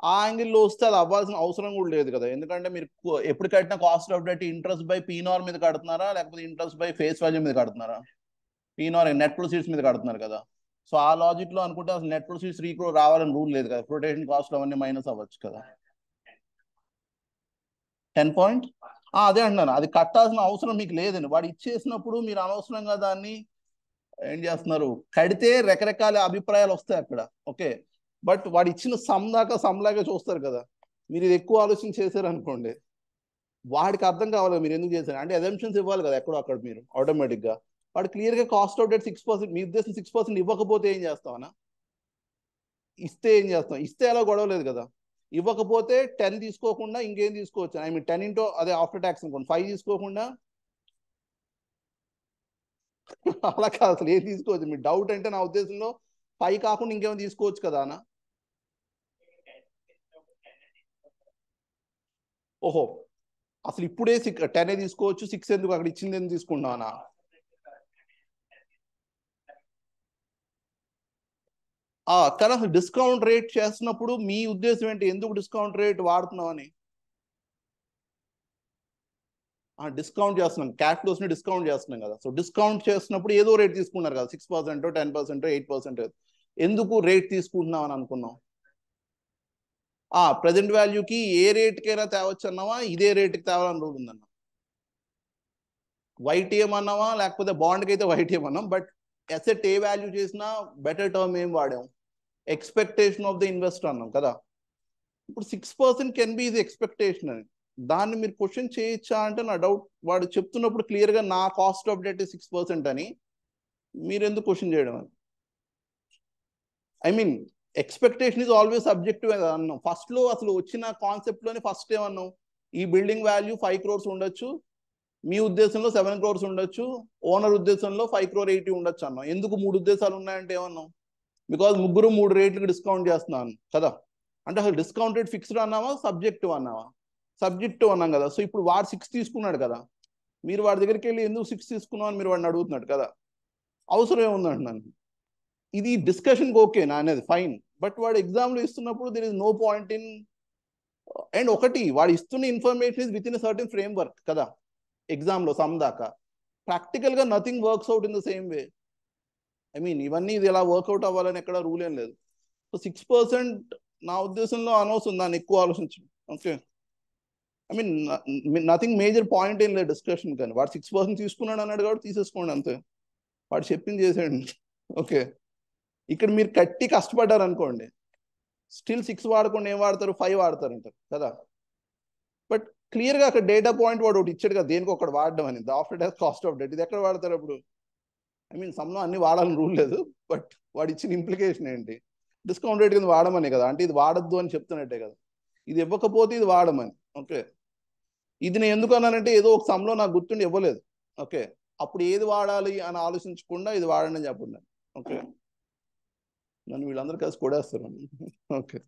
ఆ యాంగిల్లో వస్తే అది అవ్వాల్సిన అవసరం కూడా లేదు కదా. ఎందుకంటే మీరు ఎప్పుడు కట్టిన cost of debt interest by పీనార్ మీద కడుతున్నారా, లేకపోతే ఇంట్రెస్ట్ బై ఫేస్ వాల్యూ మీద కడుతున్నారా? పీనార్ నెట్ ప్రొసీడ్స్ మీద కడుతున్నారు కదా. సో ఆ లాజిక్ లో అనుకుంటే అసలు నెట్ ప్రొసీడ్స్ 3 crore రావాలని రూల్ లేదు కదా. ప్రొటెక్షన్ కాస్ట్ అవన్నీ మైనస్ అవ్వచ్చు కదా. 10 point. అదే అంటున్నాను, అది కట్టాల్సిన అవసరం మీకు లేదండి. వాడు ఇచ్చేసినప్పుడు మీరు అనవసరంగా దాన్ని ఏం చేస్తున్నారు, కడితే రకరకాల అభిప్రాయాలు వస్తాయి అక్కడ. ఓకే. బట్ వాడు ఇచ్చిన సమ్ దాకా సమ్లాగా చూస్తారు కదా. మీరు ఇది ఎక్కువ ఆలోచన చేశారు అనుకోండి, వాడికి అర్థం కావాలి మీరు ఎందుకు చేశారు అంటే. అజంప్షన్స్ ఇవ్వాలి కదా ఎక్కడో అక్కడ మీరు ఆటోమేటిక్గా. వాడు క్లియర్గా కాస్ట్ ఆఫ్ డెట్ 6%, మీ ఉద్దేశం 6% ఇవ్వకపోతే ఏం చేస్తామన్నా? ఇస్తే ఏం చేస్తాం? ఇస్తే అలా గొడవలేదు కదా. ఇవ్వకపోతే 10 తీసుకోకుండా ఇంకేం తీసుకోవచ్చు? ఐ మీన్ 10 ఇంటూ అదే ఆఫ్టర్ ట్యాక్స్ అనుకోండి, 5 తీసుకోకుండా అలా కాదు, అసలు ఏం తీసుకోవచ్చు? మీ డౌట్ అంటే నా ఉద్దేశంలో 5 కాకుండా ఇంకేమో తీసుకోవచ్చు కదా అన్న. ఓహో, అసలు ఇప్పుడే 10 తీసుకోవచ్చు, 6 ఎందుకు? అక్కడ ఇచ్చింది ఎందుకు తీసుకుంటానా? కానీ అసలు డిస్కౌంట్ రేట్ చేస్తున్నప్పుడు మీ ఉద్దేశం ఏంటి? ఎందుకు డిస్కౌంట్ రేట్ వాడుతున్నావు అని? డిస్కౌంట్ చేస్తున్నాం, క్యాష్ ఫ్లోస్ ని డిస్కౌంట్ చేస్తున్నాం కదా. సో డిస్కౌంట్ చేస్తున్నప్పుడు ఏదో రేట్ తీసుకున్నారు కదా, 6%, 10%, 8%. ఎందుకు రేట్ తీసుకుంటున్నాం అని అనుకున్నాం? ప్రజెంట్ వాల్యూకి ఏ రేట్కైనా తేవచ్చు అన్నావా, ఇదే రేట్కి తేవాలని రూల్ ఉందన్న? వైటీఎం అన్నావా, లేకపోతే బాండ్కి అయితే వైటీఎం అన్నాం. బట్ అసెట్ ఏ వాల్యూ చేసినా బెటర్ టర్మ్ ఏం వాడాం? ఎక్స్పెక్టేషన్ ఆఫ్ ద ఇన్వెస్టర్ అన్నాం కదా. ఇప్పుడు 6% కెన్ బి ఇది ఎక్స్పెక్టేషన్ అని. దాన్ని మీరు క్వశ్చన్ చేయొచ్చా అంటే నా డౌట్. వాడు చెప్తున్నప్పుడు క్లియర్గా నా కాస్ట్ ఆఫ్ డెట్ 6% అని, మీరు ఎందుకు క్వశ్చన్ చేయడం అని? I mean expectation is always subjective అన్నాం. ఫస్ట్ లో అసలు వచ్చిన కాన్సెప్ట్ లోని ఫస్ట్ ఏమన్నాం? ఈ బిల్డింగ్ వాల్యూ 5 crores ఉండొచ్చు, మీ ఉద్దేశంలో 7 crores ఉండొచ్చు, ఓనర్ ఉద్దేశంలో 5,80,00,000 ఉండొచ్చు అన్నాం. ఎందుకు 3 ఉద్దేశాలు ఉన్నాయంటే ఏమన్నాం? బికాజ్ ముగ్గురు 3 రేట్లకు డిస్కౌంట్ చేస్తున్నాను కదా. అంటే అసలు డిస్కౌంట్ రేట్ ఫిక్స్డ్ అన్నావా, సబ్జెక్టివ్ అన్నావా? సబ్జెక్టివ్ అన్నాం కదా. సో ఇప్పుడు వాడు 6 తీసుకున్నాడు కదా, మీరు వాడి దగ్గరికి వెళ్ళి ఎందుకు 6 తీసుకున్నావు అని మీరు వాడిని అడుగుతున్నాడు కదా. అవసరం ఏముందంటున్నాను. ఇది డిస్కషన్కి ఓకే నా అనేది ఫైన్. బట్ వాడు ఎగ్జామ్లో ఇస్తున్నప్పుడు there is no point in. And ఒకటి, వాడు ఇస్తున్న information is within certain framework కదా. ఎగ్జామ్లో సమ్ దాకా ప్రాక్టికల్గా nothing works out in the same way. I mean ఇవన్నీ ఇది ఎలా వర్కౌట్ అవ్వాలని ఎక్కడ రూల్ ఏం లేదు. సో 6% నా ఉద్దేశంలో అనవసరం దాన్ని ఎక్కువ ఆలోచించు. Okay. I mean nothing major point ఏం లేదు డిస్కషన్. కానీ వాడు 6% తీసుకున్నాడు అన్నాడు కాబట్టి తీసేసుకోండి అంతే. వాడు చెప్పింది చేసేయండి. ఓకే. ఇక్కడ మీరు కట్టి కష్టపడ్డారు అనుకోండి, స్టిల్ 6 వాడకుండా ఏం వాడతారు? 5 వాడతారు అంటారు కదా. బట్ క్లియర్గా అక్కడ డేటా పాయింట్ వాడు ఒకటి ఇచ్చాడు కదా, దేనికి ఒకటి వాడడం అని, after tax cost of debt. ఇది ఎక్కడ వాడతారు అప్పుడు? ఐ మీన్ సమ్లో అన్ని వాడాలని రూల్ లేదు, బట్ వాడు ఇచ్చిన ఇంప్లికేషన్ ఏంటి? డిస్కౌంట్ రేట్ కింద వాడమని కదా. అంటే ఇది వాడద్దు అని చెప్తున్నట్టే కదా. ఇది ఇవ్వకపోతే ఇది వాడమని. ఓకే. ఇది నేను ఎందుకు అన్నానంటే ఏదో ఒక సమ్లో నాకు గుర్తుండి ఇవ్వలేదు. ఓకే. అప్పుడు ఏది వాడాలి అని ఆలోచించకుండా ఇది వాడండి అని చెప్పండి. ఓకే. నన్ను వీళ్ళందరూ కలిసి కొడేస్తారు. ఓకే,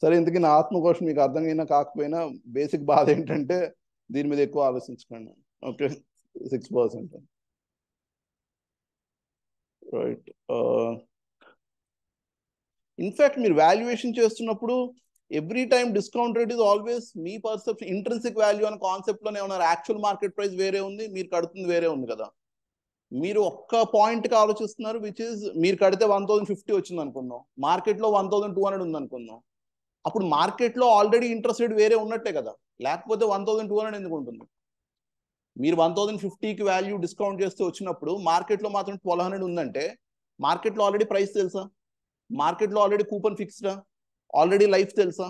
సరే. ఇంతకీ నా ఆత్మ కోసం మీకు అర్థమైనా కాకపోయినా బేసిక్ బాధ ఏంటంటే దీని మీద ఎక్కువ ఆలోచించకండి. ఓకే, 6%. రైట్. ఇన్ఫాక్ట్ మీరు వాల్యుయేషన్ చేస్తున్నప్పుడు every time discount rate is always me perception. Intrinsic value అనే కాన్సెప్ట్ లోనే ఉన్నారు. యాక్చువల్ మార్కెట్ ప్రైస్ వేరే ఉంది, మీరు కడుతుంది వేరే ఉంది కదా. మీరు ఒక్క పాయింట్ కి ఆలోచిస్తున్నారు, విచ్ ఇస్ మీరు కడితే 1050 వచ్చింది అనుకుందాం, మార్కెట్ లో 1200 ఉంది అనుకుందాం. అప్పుడు మార్కెట్ లో ఆల్రెడీ ఇంట్రెస్ట్ రేట్ వేరే ఉన్నట్టే కదా, లేకపోతే 1200 ఎందుకు ఉంటుంది? మీరు 1050కి వాల్యూ డిస్కౌంట్ చేస్తే వచ్చినప్పుడు మార్కెట్ లో మాత్రం 1200 ఉందంటే మార్కెట్ లో ఆల్రెడీ ప్రైస్ తెలుసా, మార్కెట్ లో ఆల్రెడీ కూపన్ ఫిక్స్డా, ఆల్రెడీ లైఫ్ తెలుసా?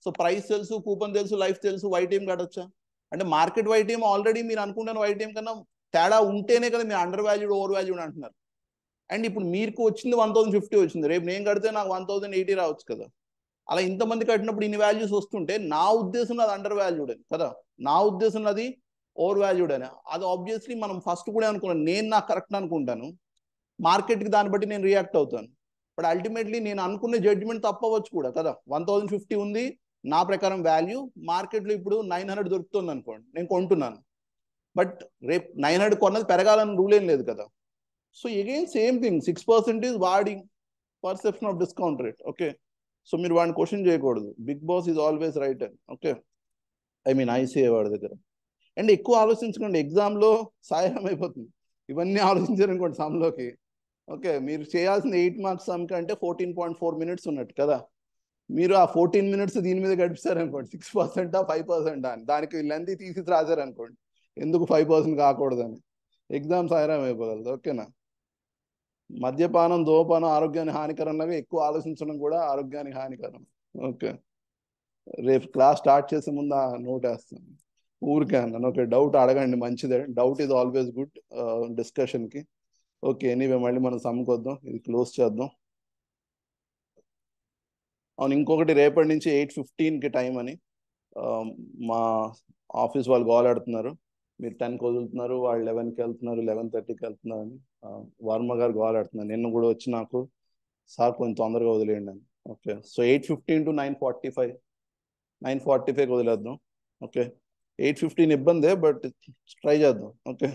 సో ప్రైస్ తెలుసు, కూపన్ తెలుసు, లైఫ్ తెలుసు, వైటీఎం కట్టొచ్చా? అంటే మార్కెట్ వైటీఎం ఆల్రెడీ మీరు అనుకుంటున్న వైటీఎం కన్నా తేడా ఉంటేనే కదా మీరు అండర్ వాల్యూడ్ ఓవర్ వాల్యూడ్ అంటున్నారు. అండ్ ఇప్పుడు మీకు వచ్చింది 1050 వచ్చింది, రేపు నేను కడితే నాకు 1080 రావచ్చు కదా. అలా ఇంతమంది కట్టినప్పుడు ఇన్ని వాల్యూస్ వస్తుంటే నా ఉద్దేశంలో అది అండర్ వాల్యూడ్ అని కదా, నా ఉద్దేశంలో అది ఓవర్ వాల్యూడ్ అని. అది ఆబ్వియస్లీ మనం ఫస్ట్ కూడా అనుకున్నాను, నేను నాకు కరెక్ట్ అనుకుంటాను, మార్కెట్కి దాన్ని బట్టి నేను రియాక్ట్ అవుతాను. బట్ అల్టిమేట్లీ నేను అనుకున్న జడ్జిమెంట్ తప్పవచ్చు కూడా కదా. 1050 ఉంది నా ప్రకారం వాల్యూ, మార్కెట్లో ఇప్పుడు 900 దొరుకుతుంది అనుకోండి, నేను కొంటున్నాను. బట్ రేపు 900 కొన్నది పెరగాలని రూల్ ఏం లేదు కదా. So again same thing, 6% is వాడి perception of discount rate. Okay, so మీరు వాడిని క్వశ్చన్ చేయకూడదు. Big boss is always right అని. ఓకే, ఐ మీన్ ఐసీఏ వాడి దగ్గర. అండ్ ఎక్కువ ఆలోచించకండి, ఎగ్జామ్లో సాయం అయిపోతుంది. ఇవన్నీ ఆలోచించారనుకోండి సమ్లోకి, ఓకే, మీరు చేయాల్సిన 8 మార్క్స్ సమ్కి అంటే 14.4 minutes ఉన్నట్టు కదా. మీరు ఆ 14 minutes దీని మీద గడిపిస్తారనుకోండి, 6% 5% అని దానికి లెంత్ తీసి రాశారనుకోండి, ఎందుకు 5% కాకూడదని ఎగ్జామ్ సాయం అయిపోగలదు. ఓకేనా. మద్యపానం, ధూమపానం ఆరోగ్యానికి హానికరంలాగా ఎక్కువ ఆలోచించడం కూడా ఆరోగ్యానికి హానికరం. ఓకే, రేపు క్లాస్ స్టార్ట్ చేసే ముందు ఆ నోట్ వేస్తాను ఊరికే అన్నాను. ఓకే, డౌట్ అడగండి, మంచిదే. డౌట్ ఈజ్ ఆల్వేస్ గుడ్ డిస్కషన్కి. ఓకే, ఎనీవే మళ్ళీ మనం సమ్కొద్దాం, ఇది క్లోజ్ చేద్దాం. అవును, ఇంకొకటి రేపటి నుంచి 8:15కి టైం అని మా ఆఫీస్ వాళ్ళు గోల్ ఆడుతున్నారు. మీరు 10కి వదులుతున్నారు, వాళ్ళు 11కి వెళ్తున్నారు, 11:30కి వెళ్తున్నారు అని వర్మ గారు గోల్ ఆడుతున్నారు. నిన్న కూడా వచ్చి నాకు సార్ కొంచెం తొందరగా వదిలేయండి అని. ఓకే, సో 8:15 to 9:45, 9:45కి వదిలేద్దాం. ఓకే, 8:15 ఇబ్బందే, బట్ ట్రై చేద్దాం. ఓకే,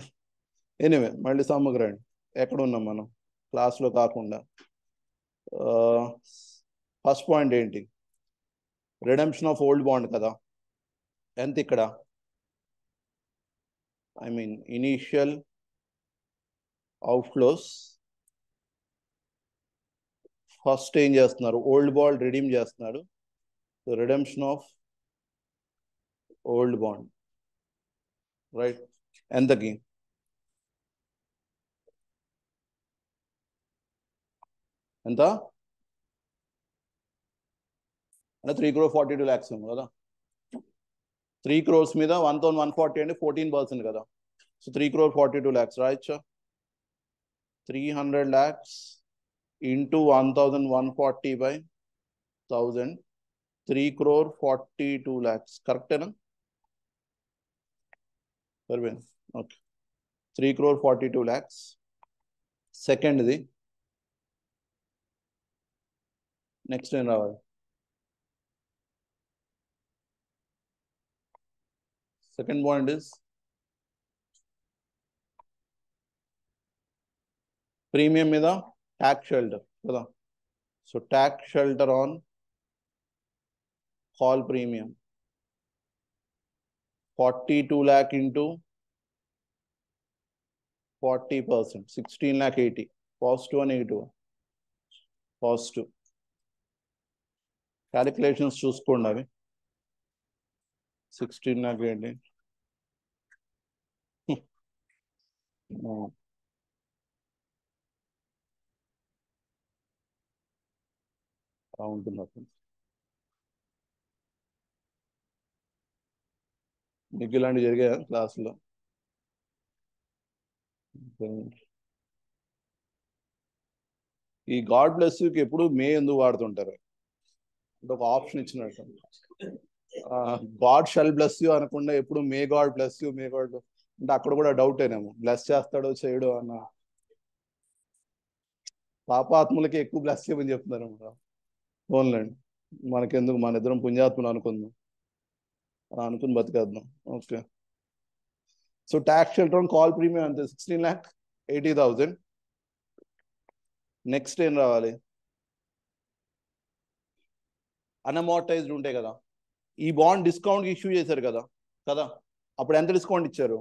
ఎనీవే మళ్ళీ సమ్మకు రండి. ఎక్కడ ఉన్నాం మనం, క్లాస్లో కాకుండా. ఫస్ట్ పాయింట్ ఏంటి? రిడెంప్షన్ ఆఫ్ ఓల్డ్ బాండ్ కదా. ఎంత ఇక్కడ? I mean initial outflows. First ఏం చేస్తున్నారు? ఓల్డ్ బాండ్ రిడీమ్ చేస్తున్నారు. So redemption of old bond, right? ఎంతకి? ఎంత అంటే 3,42,00,000 ఉంది కదా. 3 crores మీద 1,140 అంటే 14% కదా. సో 3,42,00,000 రాయొచ్చా? 300 lakhs into 1,140 by 1,000, 3,42,00,000. కరెక్టేనా? సరిపోయింది. ఓకే, 3,42,00,000. సెకండ్ది నెక్స్ట్ ఏం రావాలి? సెకండ్ పాయింట్ ఇస్ ప్రీమియం మీద ట్యాక్స్ షెల్టర్ కదా. So tax shelter on call premium 42 lakh into 40%, 16,80,000. Positive అని నెగిటివ్? పాజిటివ్. క్యాలిక్యులేషన్స్ చూసుకోండి అవి. 16,80,000 ఉంటుంది అప్పుడు. మీకు ఇలాంటివి జరిగాయా క్లాసులో? ఈ గాడ్ బ్లెస్ యూకి ఎప్పుడు మే ఎందుకు వాడుతుంటారు? అంటే ఒక ఆప్షన్ ఇచ్చినట్టు. గాడ్ షల్ బ్లెస్ యూ అనకుండా ఎప్పుడు may God bless you, may God. అంటే అక్కడ కూడా డౌట్ అయినాము, బ్లెస్ చేస్తాడో చేయడో అన్న. పాపాత్ములకి ఎక్కువ బ్లెస్ చేయమని చెప్తున్నారు అన్నమాట. ఫోన్లేండి, మనకెందుకు, మన ఇద్దరం పుణ్యాత్ములు అనుకుందాం, అనుకుని బతికేద్దాం. Okay. So tax shelter on call premium అంతే 16,80,000. నెక్స్ట్ ఏం రావాలి? అన్అమోర్టైజ్డ్ ఉంటాయి కదా. ఈ బాండ్ డిస్కౌంట్ ఇష్యూ చేశారు కదా కదా అప్పుడు ఎంత డిస్కౌంట్ ఇచ్చారు?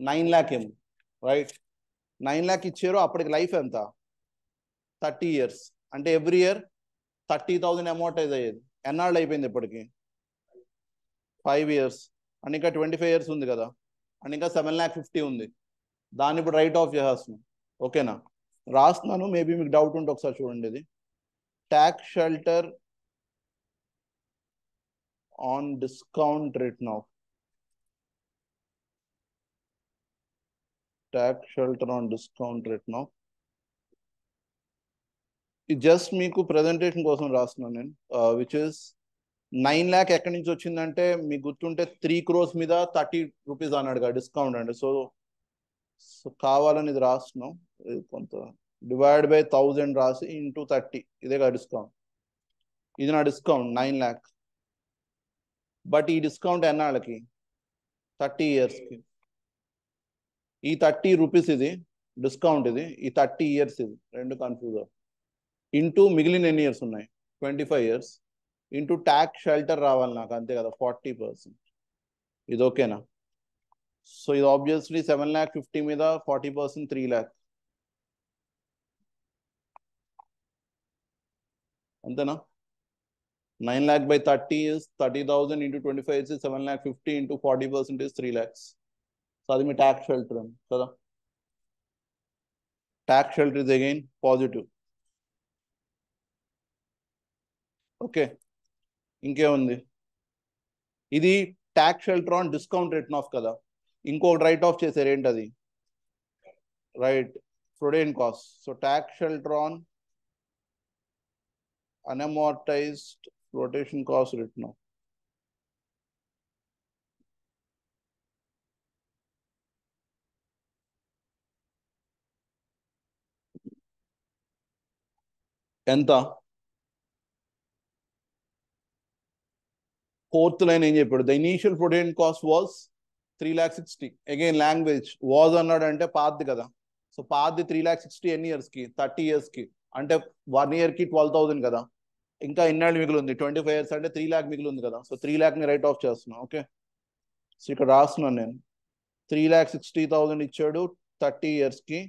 9 lakh ఏమో, రైట్? 9 lakh ఇచ్చారు. అప్పటికి లైఫ్ ఎంత? 30 years. అంటే ఎవ్రీ ఇయర్ 30,000 అమోర్టైజ్ అయ్యేది. ఎన్నాళ్ళు అయిపోయింది ఇప్పటికి? 5 years. అండ్ ఇంకా 25 years ఉంది కదా, అండ్ ఇంకా 7,50,000 ఉంది. దాన్ని ఇప్పుడు రైట్ ఆఫ్ చేసేస్తున్నాం. ఓకేనా? రాస్తున్నాను, మేబీ మీకు డౌట్ ఉంటే ఒకసారి చూడండి. ఇది tax shelter on discount written of, tax shelter on discount written of. ఇది జస్ట్ మీకు ప్రెజెంటేషన్ కోసం రాస్తున్నాను నేను. విచ్ ఇస్ 9 lakh ఎక్కడి నుంచి వచ్చిందంటే, మీకు గుర్తుంటే 3 crores మీద 30 rupees అన్నాడు కదా డిస్కౌంట్ అండి. సో కావాలని ఇది రాస్తున్నాం. ఇది కొంత డివైడ్ బై 1000 రాసి ఇంటూ 30, ఇదే కదా డిస్కౌంట్. ఇది నా డిస్కౌంట్ 9 lakh. బట్ ఈ డిస్కౌంట్ ఎన్నాళ్ళకి? 30 yearsకి. ఈ 30 rupees ఇది డిస్కౌంట్, ఇది ఈ 30 years, ఇది రెండు కన్ఫ్యూజ్. ఇంటూ మిగిలిన ఎన్ని ఇయర్స్ ఉన్నాయి? 25 years. ఇంటూ ట్యాక్స్ షెల్టర్ రావాలి నాకు, అంతే కదా, 40%. ఇది ఓకేనా? సో ఇది ఆబ్వియస్లీ 7,50,000 మీద 40% 3 lakh. అంతేనా? 9 lakh by 30 is 30,000 into 25 is 7,50,000 into 40% is 3 lakhs. So అది మీ ట్యాక్స్ షెల్టర్ అని కదా. Tax shelter is again positive. Okay, ఇంకేముంది? ఇది tax shelter on discount written off కదా. ఇంకొకటి రైట్ ఆఫ్ చేశారు, ఏంటది? Right, provident cost. So tax shelter on unamortized rotation cost return off. ఎంత? ఫోర్త్ లైన్ ఏం చెప్పాడు? The initial provident cost was 3,60,000. Again language was అన్నాడు అంటే పాతది కదా. సో పాతది 3,60,000 ఎన్ని ఇయర్స్ కి? 30 years కి. అంటే 1 year కి 12,000 కదా. ఇంకా ఎన్నాళ్ళు మిగిలి ఉంది? 25 years అంటే 3 lakh మిగిలి ఉంది కదా. సో 3 lakh ని రైట్ ఆఫ్ చేస్తున్నాం. ఓకే, సో ఇక్కడ రాస్తున్నాను నేను. 3,60,000 ఇచ్చాడు 30 years కి,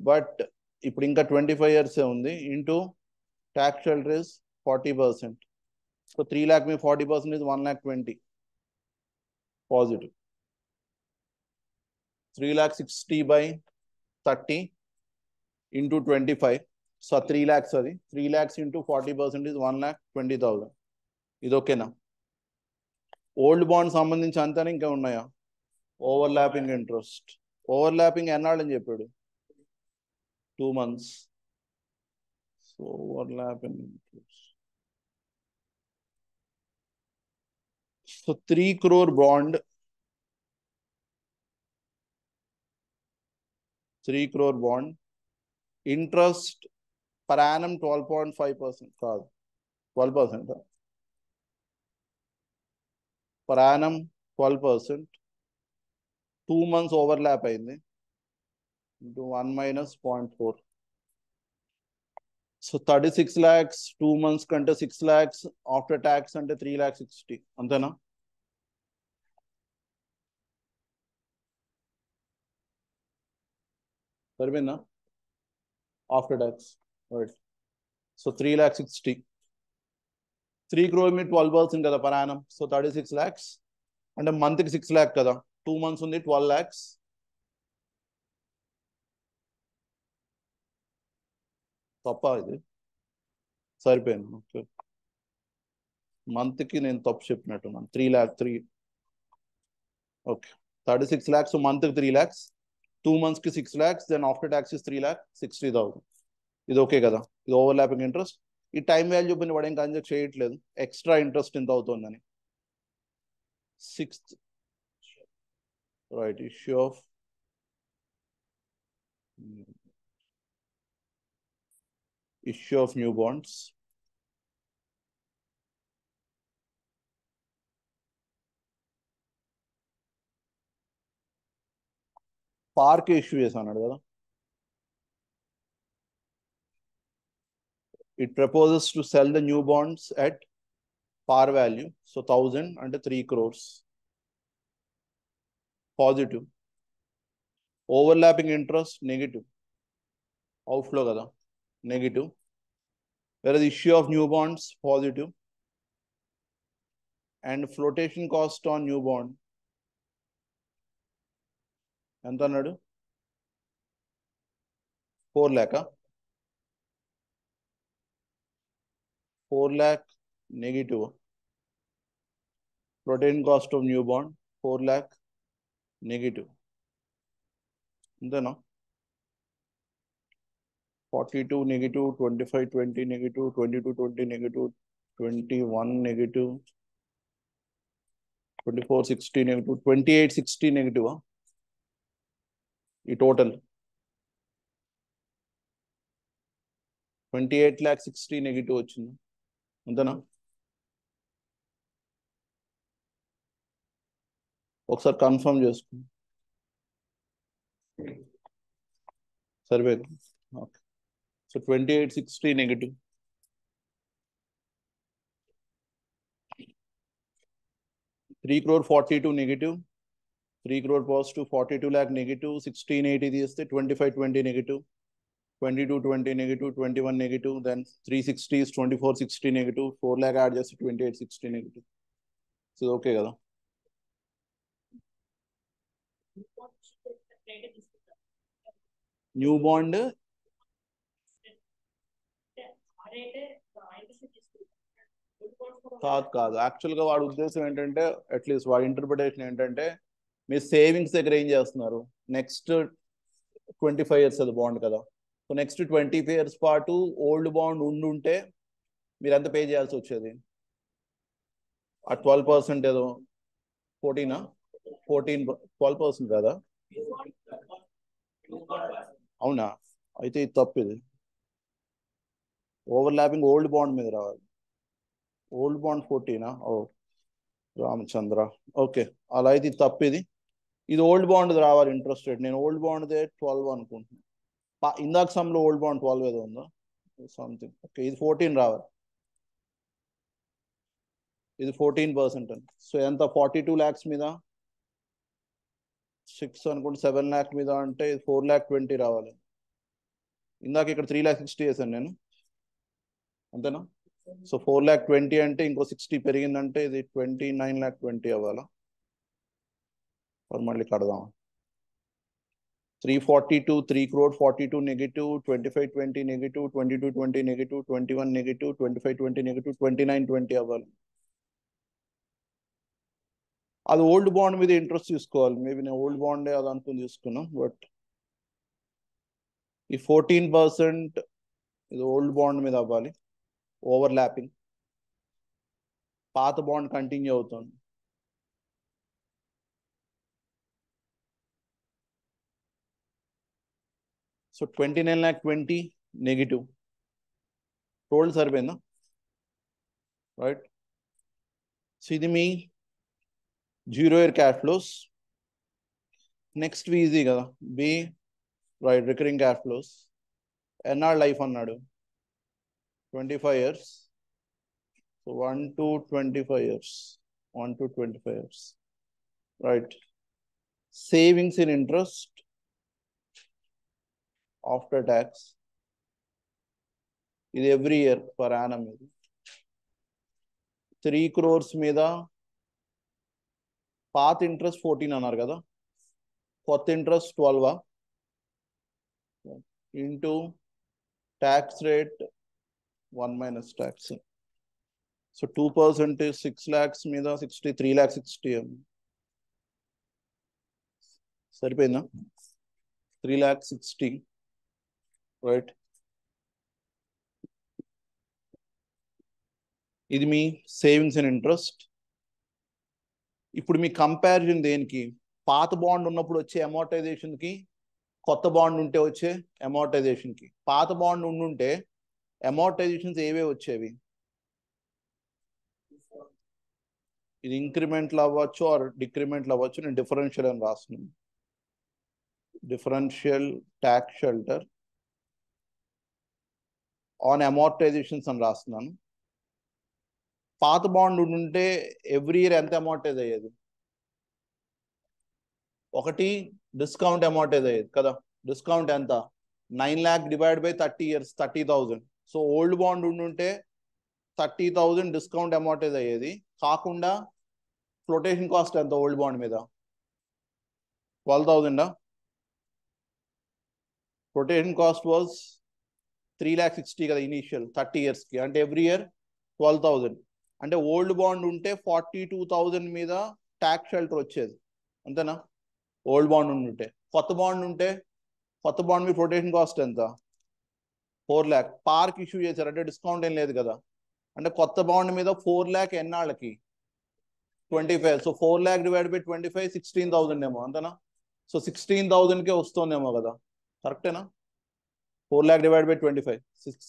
బట్ ఇప్పుడు ఇంకా 25 years ఉంది. Into tax shelter is 40%. So 3 lakh me 40% is 1,20,000 positive. 3,60,000 by 30 into 25. So 3 lakhs అది. 3 lakhs into 40% is 1,20,000. ఇది ఓకేనా? ఓల్డ్ బాండ్ సంబంధించి అంతానే ఇంకా ఉన్నాయా? Overlapping interest. ఓవర్లాపింగ్ ఎన్నాళ్ళు అని చెప్పాడు? 2 months. So overlapping interest. So 3 crore bond, 3 crore bond interest per annum 12.5%. కాదు, 12%. per annum 12%. 2 months ఓవర్లాప్ అయింది. into 1 minus 0.4. So 36 lakhs 2 months కంటే 6 lakhs ఆఫ్టర్ ట్యాక్స్ అంటే 3,60,000. అంతేనా? సరిపోయిందా? After tax, right. So 3,60,000. 3 crore మీ 12% కదా per annum. సో 36 lakhs అంటే month కి 6 lakh కదా. 2 months ఉంది 12 lakhs. తప్ప ఇది? సరిపోయింది. ఓకే, మంత్ కి నేను తప్పు చెప్పినట్టున్నాను. 3 lakh 3. Okay, 36 lakhs. So month కి 3 lakhs, 2 months కి 6 lakhs, then after tax is 3,60,000. ఇది ఓకే కదా? ఇది ఓవర్లాపింగ్ ఇంట్రెస్ట్. ఈ టైం వాల్యూ పని వాడు ఏం కన్సిడర్ చేయట్లేదు, ఎక్స్ట్రా ఇంట్రెస్ట్ ఎంత అవుతుందని. 6th, right, issue of Issue of new bonds. Park issue చేసాడు కదా. It proposes to sell the new bonds at par value. So 1000 అంటే 3 crores. Positive. Overlapping interest negative. Outflow కదా negative. Whereas issue of new bonds positive. And flotation cost on new bond ఎంత అన్నాడు 4 lakh 4 lakh negative. Flotation cost of new bond 4 lakh negative. అంతేనా 42 negative, 25 20 negative, 22 20 negative, 21 negative, 24 60 negative, 28 60 negative. ఈ total 28 lakh 60 negative వచ్చింది అంతేనా ఒకసారి confirm చేసుకో survey okay so 28 60 negative 3 crore 42 negative 3 crore positive 42 lakh negative 1680 తీస్తే 25 20 negative 22 20 negative 21 negative then 360 is 24 60 negative 4 lakh add చేస్తే 28 60 negative so okay కదా new bond కాదు యాక్చువల్గా వాడి ఉద్దేశం ఏంటంటే అట్లీస్ట్ వాడి ఇంటర్ప్రిటేషన్ ఏంటంటే మీరు సేవింగ్స్ దగ్గర ఏం చేస్తున్నారు నెక్స్ట్ 25 years అది బాండ్ కదా సో నెక్స్ట్ 25 years పాటు ఓల్డ్ బాండ్ ఉండుంటే మీరు ఎంత పే చేయాల్సి వచ్చేది ఆ 12% ఏదో 12% కదా అవునా అయితే ఇది తప్పు ఇది ఓవర్లాపింగ్ ఓల్డ్ బాండ్ మీద రావాలి ఓల్డ్ బాండ్ 14 ఓ రామచంద్ర ఓకే అలా అయితే ఇది తప్పు ఇది ఓల్డ్ బాండ్ రావాలి ఇంట్రెస్ట్ రేట్ నేను ఓల్డ్ బాండ్ 12 అనుకుంటున్నాను ఇందాక సమ్లో ఓల్డ్ బాండ్ 12 ఏదో ఉందా సంథింగ్ ఓకే ఇది 14 రావాలి ఇది 14% అని సో ఎంత 42 lakhs మీద 6 అనుకుంటే 7 lakh మీద అంటే 4 lakh 20 రావాలి ఇందాక ఇక్కడ 3 lakh 60 వేసాను నేను అంతేనా సో 4 lakh 20 అంటే ఇంకో 60 పెరిగిందంటే ఇది 29 lakh 20 అవ్వాలా మళ్ళీ కడదాం 342 3 crore 42 negative 25 20 negative 22 20 negative 21 negative 25 20 negative 29 20 అవ్వాలి అది ఓల్డ్ బాండ్ మీద ఇంట్రెస్ట్ తీసుకోవాలి మేబీ నేను ఓల్డ్ బాండే అది అనుకుని తీసుకున్నాను బట్ ఈ 14% ఇది ఓల్డ్ బాండ్ మీద అవ్వాలి ఓవర్లాపింగ్ పాత బాండ్ కంటిన్యూ అవుతుంది సో 29 lakh 20 నెగిటివ్ టోల్డ్ సరిపోయిందా రైట్ సో ఇది మీ 0 year cash flows next easy కదా be right recurring cash flows NR life అన్నాడు 25 years so 1 to 25 years 1 to 25 years right savings in interest after tax ఇది every year per annum ఇది 3 crores మీద పాత interest 14 అన్నారు కదా కొత్త interest 12 into tax rate 1 minus tax so 2% is 6 lakhs మీద 63 lakh 60 సరిపోయిందా 3 lakh 60 రైట్ ఇది మీ సేవింగ్స్ అండ్ ఇంట్రెస్ట్ ఇప్పుడు మీ కంపారిజన్ దేనికి పాత బాండ్ ఉన్నప్పుడు వచ్చే అమోర్టైజేషన్కి కొత్త బాండ్ ఉంటే వచ్చే అమోర్టైజేషన్కి పాత బాండ్ ఉండుంటే అమోర్టైజేషన్స్ ఏవే వచ్చేవి? ఇది ఇంక్రిమెంట్లు అవ్వచ్చు ఆర్ డిక్రిమెంట్లు అవ్వచ్చు. నేను డిఫరెన్షియల్ అని రాస్తున్నాను. డిఫరెన్షియల్ ట్యాక్స్ షెల్టర్ ఆన్ అమోర్టైజేషన్స్ అని రాస్తున్నాను. పాత బాండ్ ఉంటే ఎవ్రీ ఇయర్ ఎంత అమోర్టైజ్ అయ్యేది? ఒకటి డిస్కౌంట్ అమోర్టైజ్ అయ్యేది కదా. డిస్కౌంట్ ఎంత? 9 lakh divide by 30 years 30,000. So old bond ఉంటే 30,000 డిస్కౌంట్ అమోర్టైజ్ అయ్యేది. కాకుండా ఫ్లోటేషన్ కాస్ట్ ఎంత ఓల్డ్ బాండ్ మీద? 12,000. ఫ్లోటేషన్ కాస్ట్ వాజ్ 3,60,000 కదా ఇనీషియల్ 30 years కి. అంటే ఎవ్రీ ఇయర్ 12,000. అంటే ఓల్డ్ బాండ్ ఉంటే 42,000 మీద ట్యాక్స్ షెల్టర్ వచ్చేది, అంతేనా? ఓల్డ్ బాండ్ ఉంటే. కొత్త బాండ్ ఉంటే కొత్త బాండ్ మీద ఫ్లోటేషన్ కాస్ట్ ఎంత? 4 lakh. పార్క్ ఇష్యూ చేశారు అంటే డిస్కౌంట్ ఏం లేదు కదా. అంటే కొత్త బాండ్ మీద 4 lakh ఎన్నాళ్ళకి? 25. సో 4 lakh డివైడ్ బై 25 16,000 ఏమో, అంతేనా? సో 16,000కే వస్తుందేమో కదా, కరెక్టేనా? 4 lakh డివైడ్ బై 25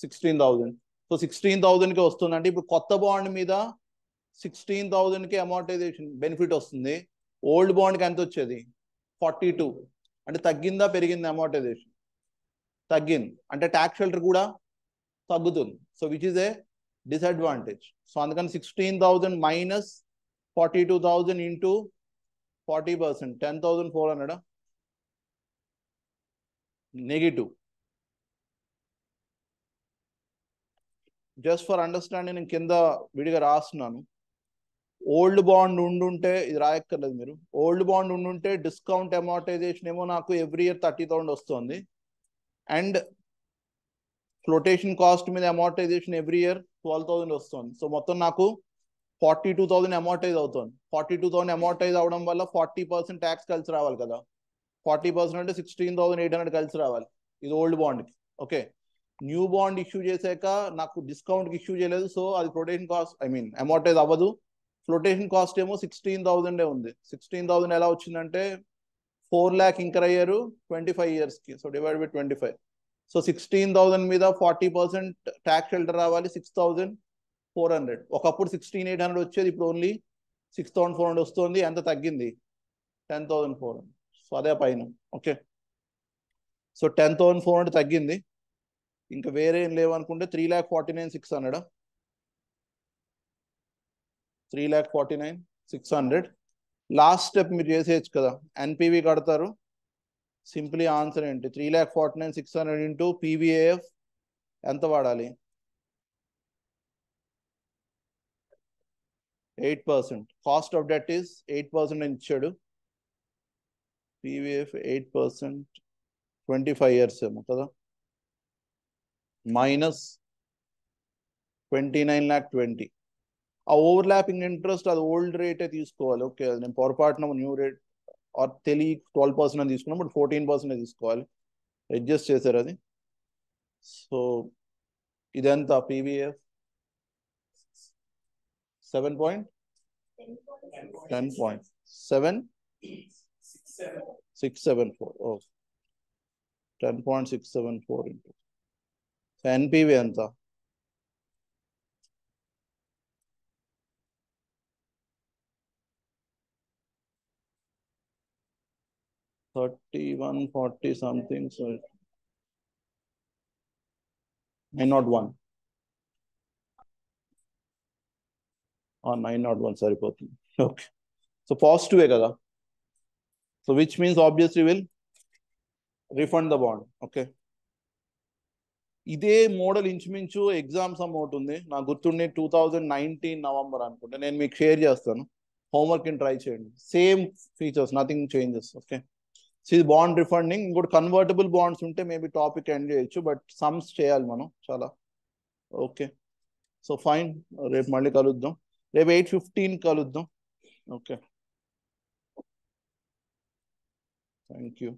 16,000. సో 16,000కే వస్తుంది. అంటే ఇప్పుడు కొత్త బాండ్ మీద 16,000కి అమోర్టైజేషన్ బెనిఫిట్ వస్తుంది. ఓల్డ్ బాండ్కి ఎంత వచ్చేది? 42. అంటే తగ్గిందా పెరిగిందా అమోర్టైజేషన్? తగ్గింది. అంటే ట్యాక్స్ షెల్టర్ కూడా తగ్గుతుంది. So which is a disadvantage. So అందుకని 16,000 minus 42,000 into 40%, 10,400 negative. Just for understanding నేను కింద విడిగా రాస్తున్నాను. ఓల్డ్ బాండ్ ఉండుంటే, ఇది రాయక్కర్లేదు మీరు, ఓల్డ్ బాండ్ ఉండుంటే డిస్కౌంట్ అమోర్టైజేషన్ ఏమో నాకు ఎవ్రీ ఇయర్ 30,000 వస్తుంది. అండ్ ఫ్లోటేషన్ కాస్ట్ మీద అమోర్టైజేషన్ ఎవ్రీ ఇయర్ 12,000 వస్తుంది. సో మొత్తం నాకు 42,000 అమోర్టైజ్ అవుతుంది. 42,000 అమోర్టైజ్ అవడం వల్ల 40% ట్యాక్స్ కలిసి రావాలి కదా. 40% అంటే 16,800 కలిసి రావాలి. ఇది ఓల్డ్ బాండ్కి. ఓకే, న్యూ బాండ్ ఇష్యూ చేశాక నాకు డిస్కౌంట్కి ఇష్యూ చేయలేదు. సో అది ఫ్లోటేషన్ కాస్ట్ అమోర్టైజ్ అవ్వదు. ఫ్లోటేషన్ కాస్ట్ ఏమో 16,000 ఉంది. 16,000 ఎలా వచ్చిందంటే 4 lakh ఇంకర్ అయ్యారు 25 yearsకి. So divide by 25. సో 16,000 మీద 40% ట్యాక్స్ షెల్టర్ రావాలి, 6,400. ఒకప్పుడు 16,800 వచ్చేది, ఇప్పుడు ఓన్లీ 6,400 వస్తుంది. ఎంత తగ్గింది? 10,400. సో అదే పైన. ఓకే, సో 10,400 తగ్గింది. ఇంకా వేరే ఏం లేవనుకుంటే 3,49,600. 3,49,600. లాస్ట్ స్టెప్ మీరు చేసేయచ్చు కదా, ఎన్పివి కడతారు. సింప్లీ ఆన్సర్ ఏంటి? 3,49,600 ఇంటూ పీవీఏఎఫ్ ఎంత వాడాలి? 8%. కాస్ట్ ఆఫ్ డెట్ ఈస్ 8% అని ఇచ్చాడు. పీవీఎఫ్ 8%, 25 years ఏమో కదా, మైనస్ 29,20,000. ఆ ఓవర్లాపింగ్ ఇంట్రెస్ట్ అది ఓల్డ్ రేటే తీసుకోవాలి. ఓకే, అది నేను పొరపాటున న్యూ రేట్ ఆర్ తెలియ 12% అని తీసుకున్నాం, బట్ 14% తీసుకోవాలి. అడ్జస్ట్ చేశారు అది. సో ఇదెంత? పీవీఎఫ్ 10.674. ఓ 10.674 ఇంటూ ఎన్పివి ఎంత? $3140 something. So 901 or 901 సరిపోతుంది. ఓకే, సో పాజిటివే కదా. So which means obviously will refund the bond. Okay, ఇదే మోడల్ ఇంచుమించు ఎగ్జామ్స్ అమౌంట్ ఉంది నాకు గుర్తుండే 2019 నవంబర్ అనుకుంటే. నేను మీకు షేర్ చేస్తాను, హోంవర్క్ ని ట్రై చేయండి. Same features, nothing changes. Okay, so ఇది బాండ్ రిఫండింగ్. ఇంకోటి కన్వర్టబుల్ బాండ్స్ ఉంటే మేబీ టాపిక్ ఎండ్ చేయొచ్చు, బట్ సమ్స్ చేయాలి మనం చాలా. ఓకే, సో ఫైన్, రేపు మళ్ళీ కలుద్దాం. రేపు 8:15 కలుద్దాం. Okay, thank you.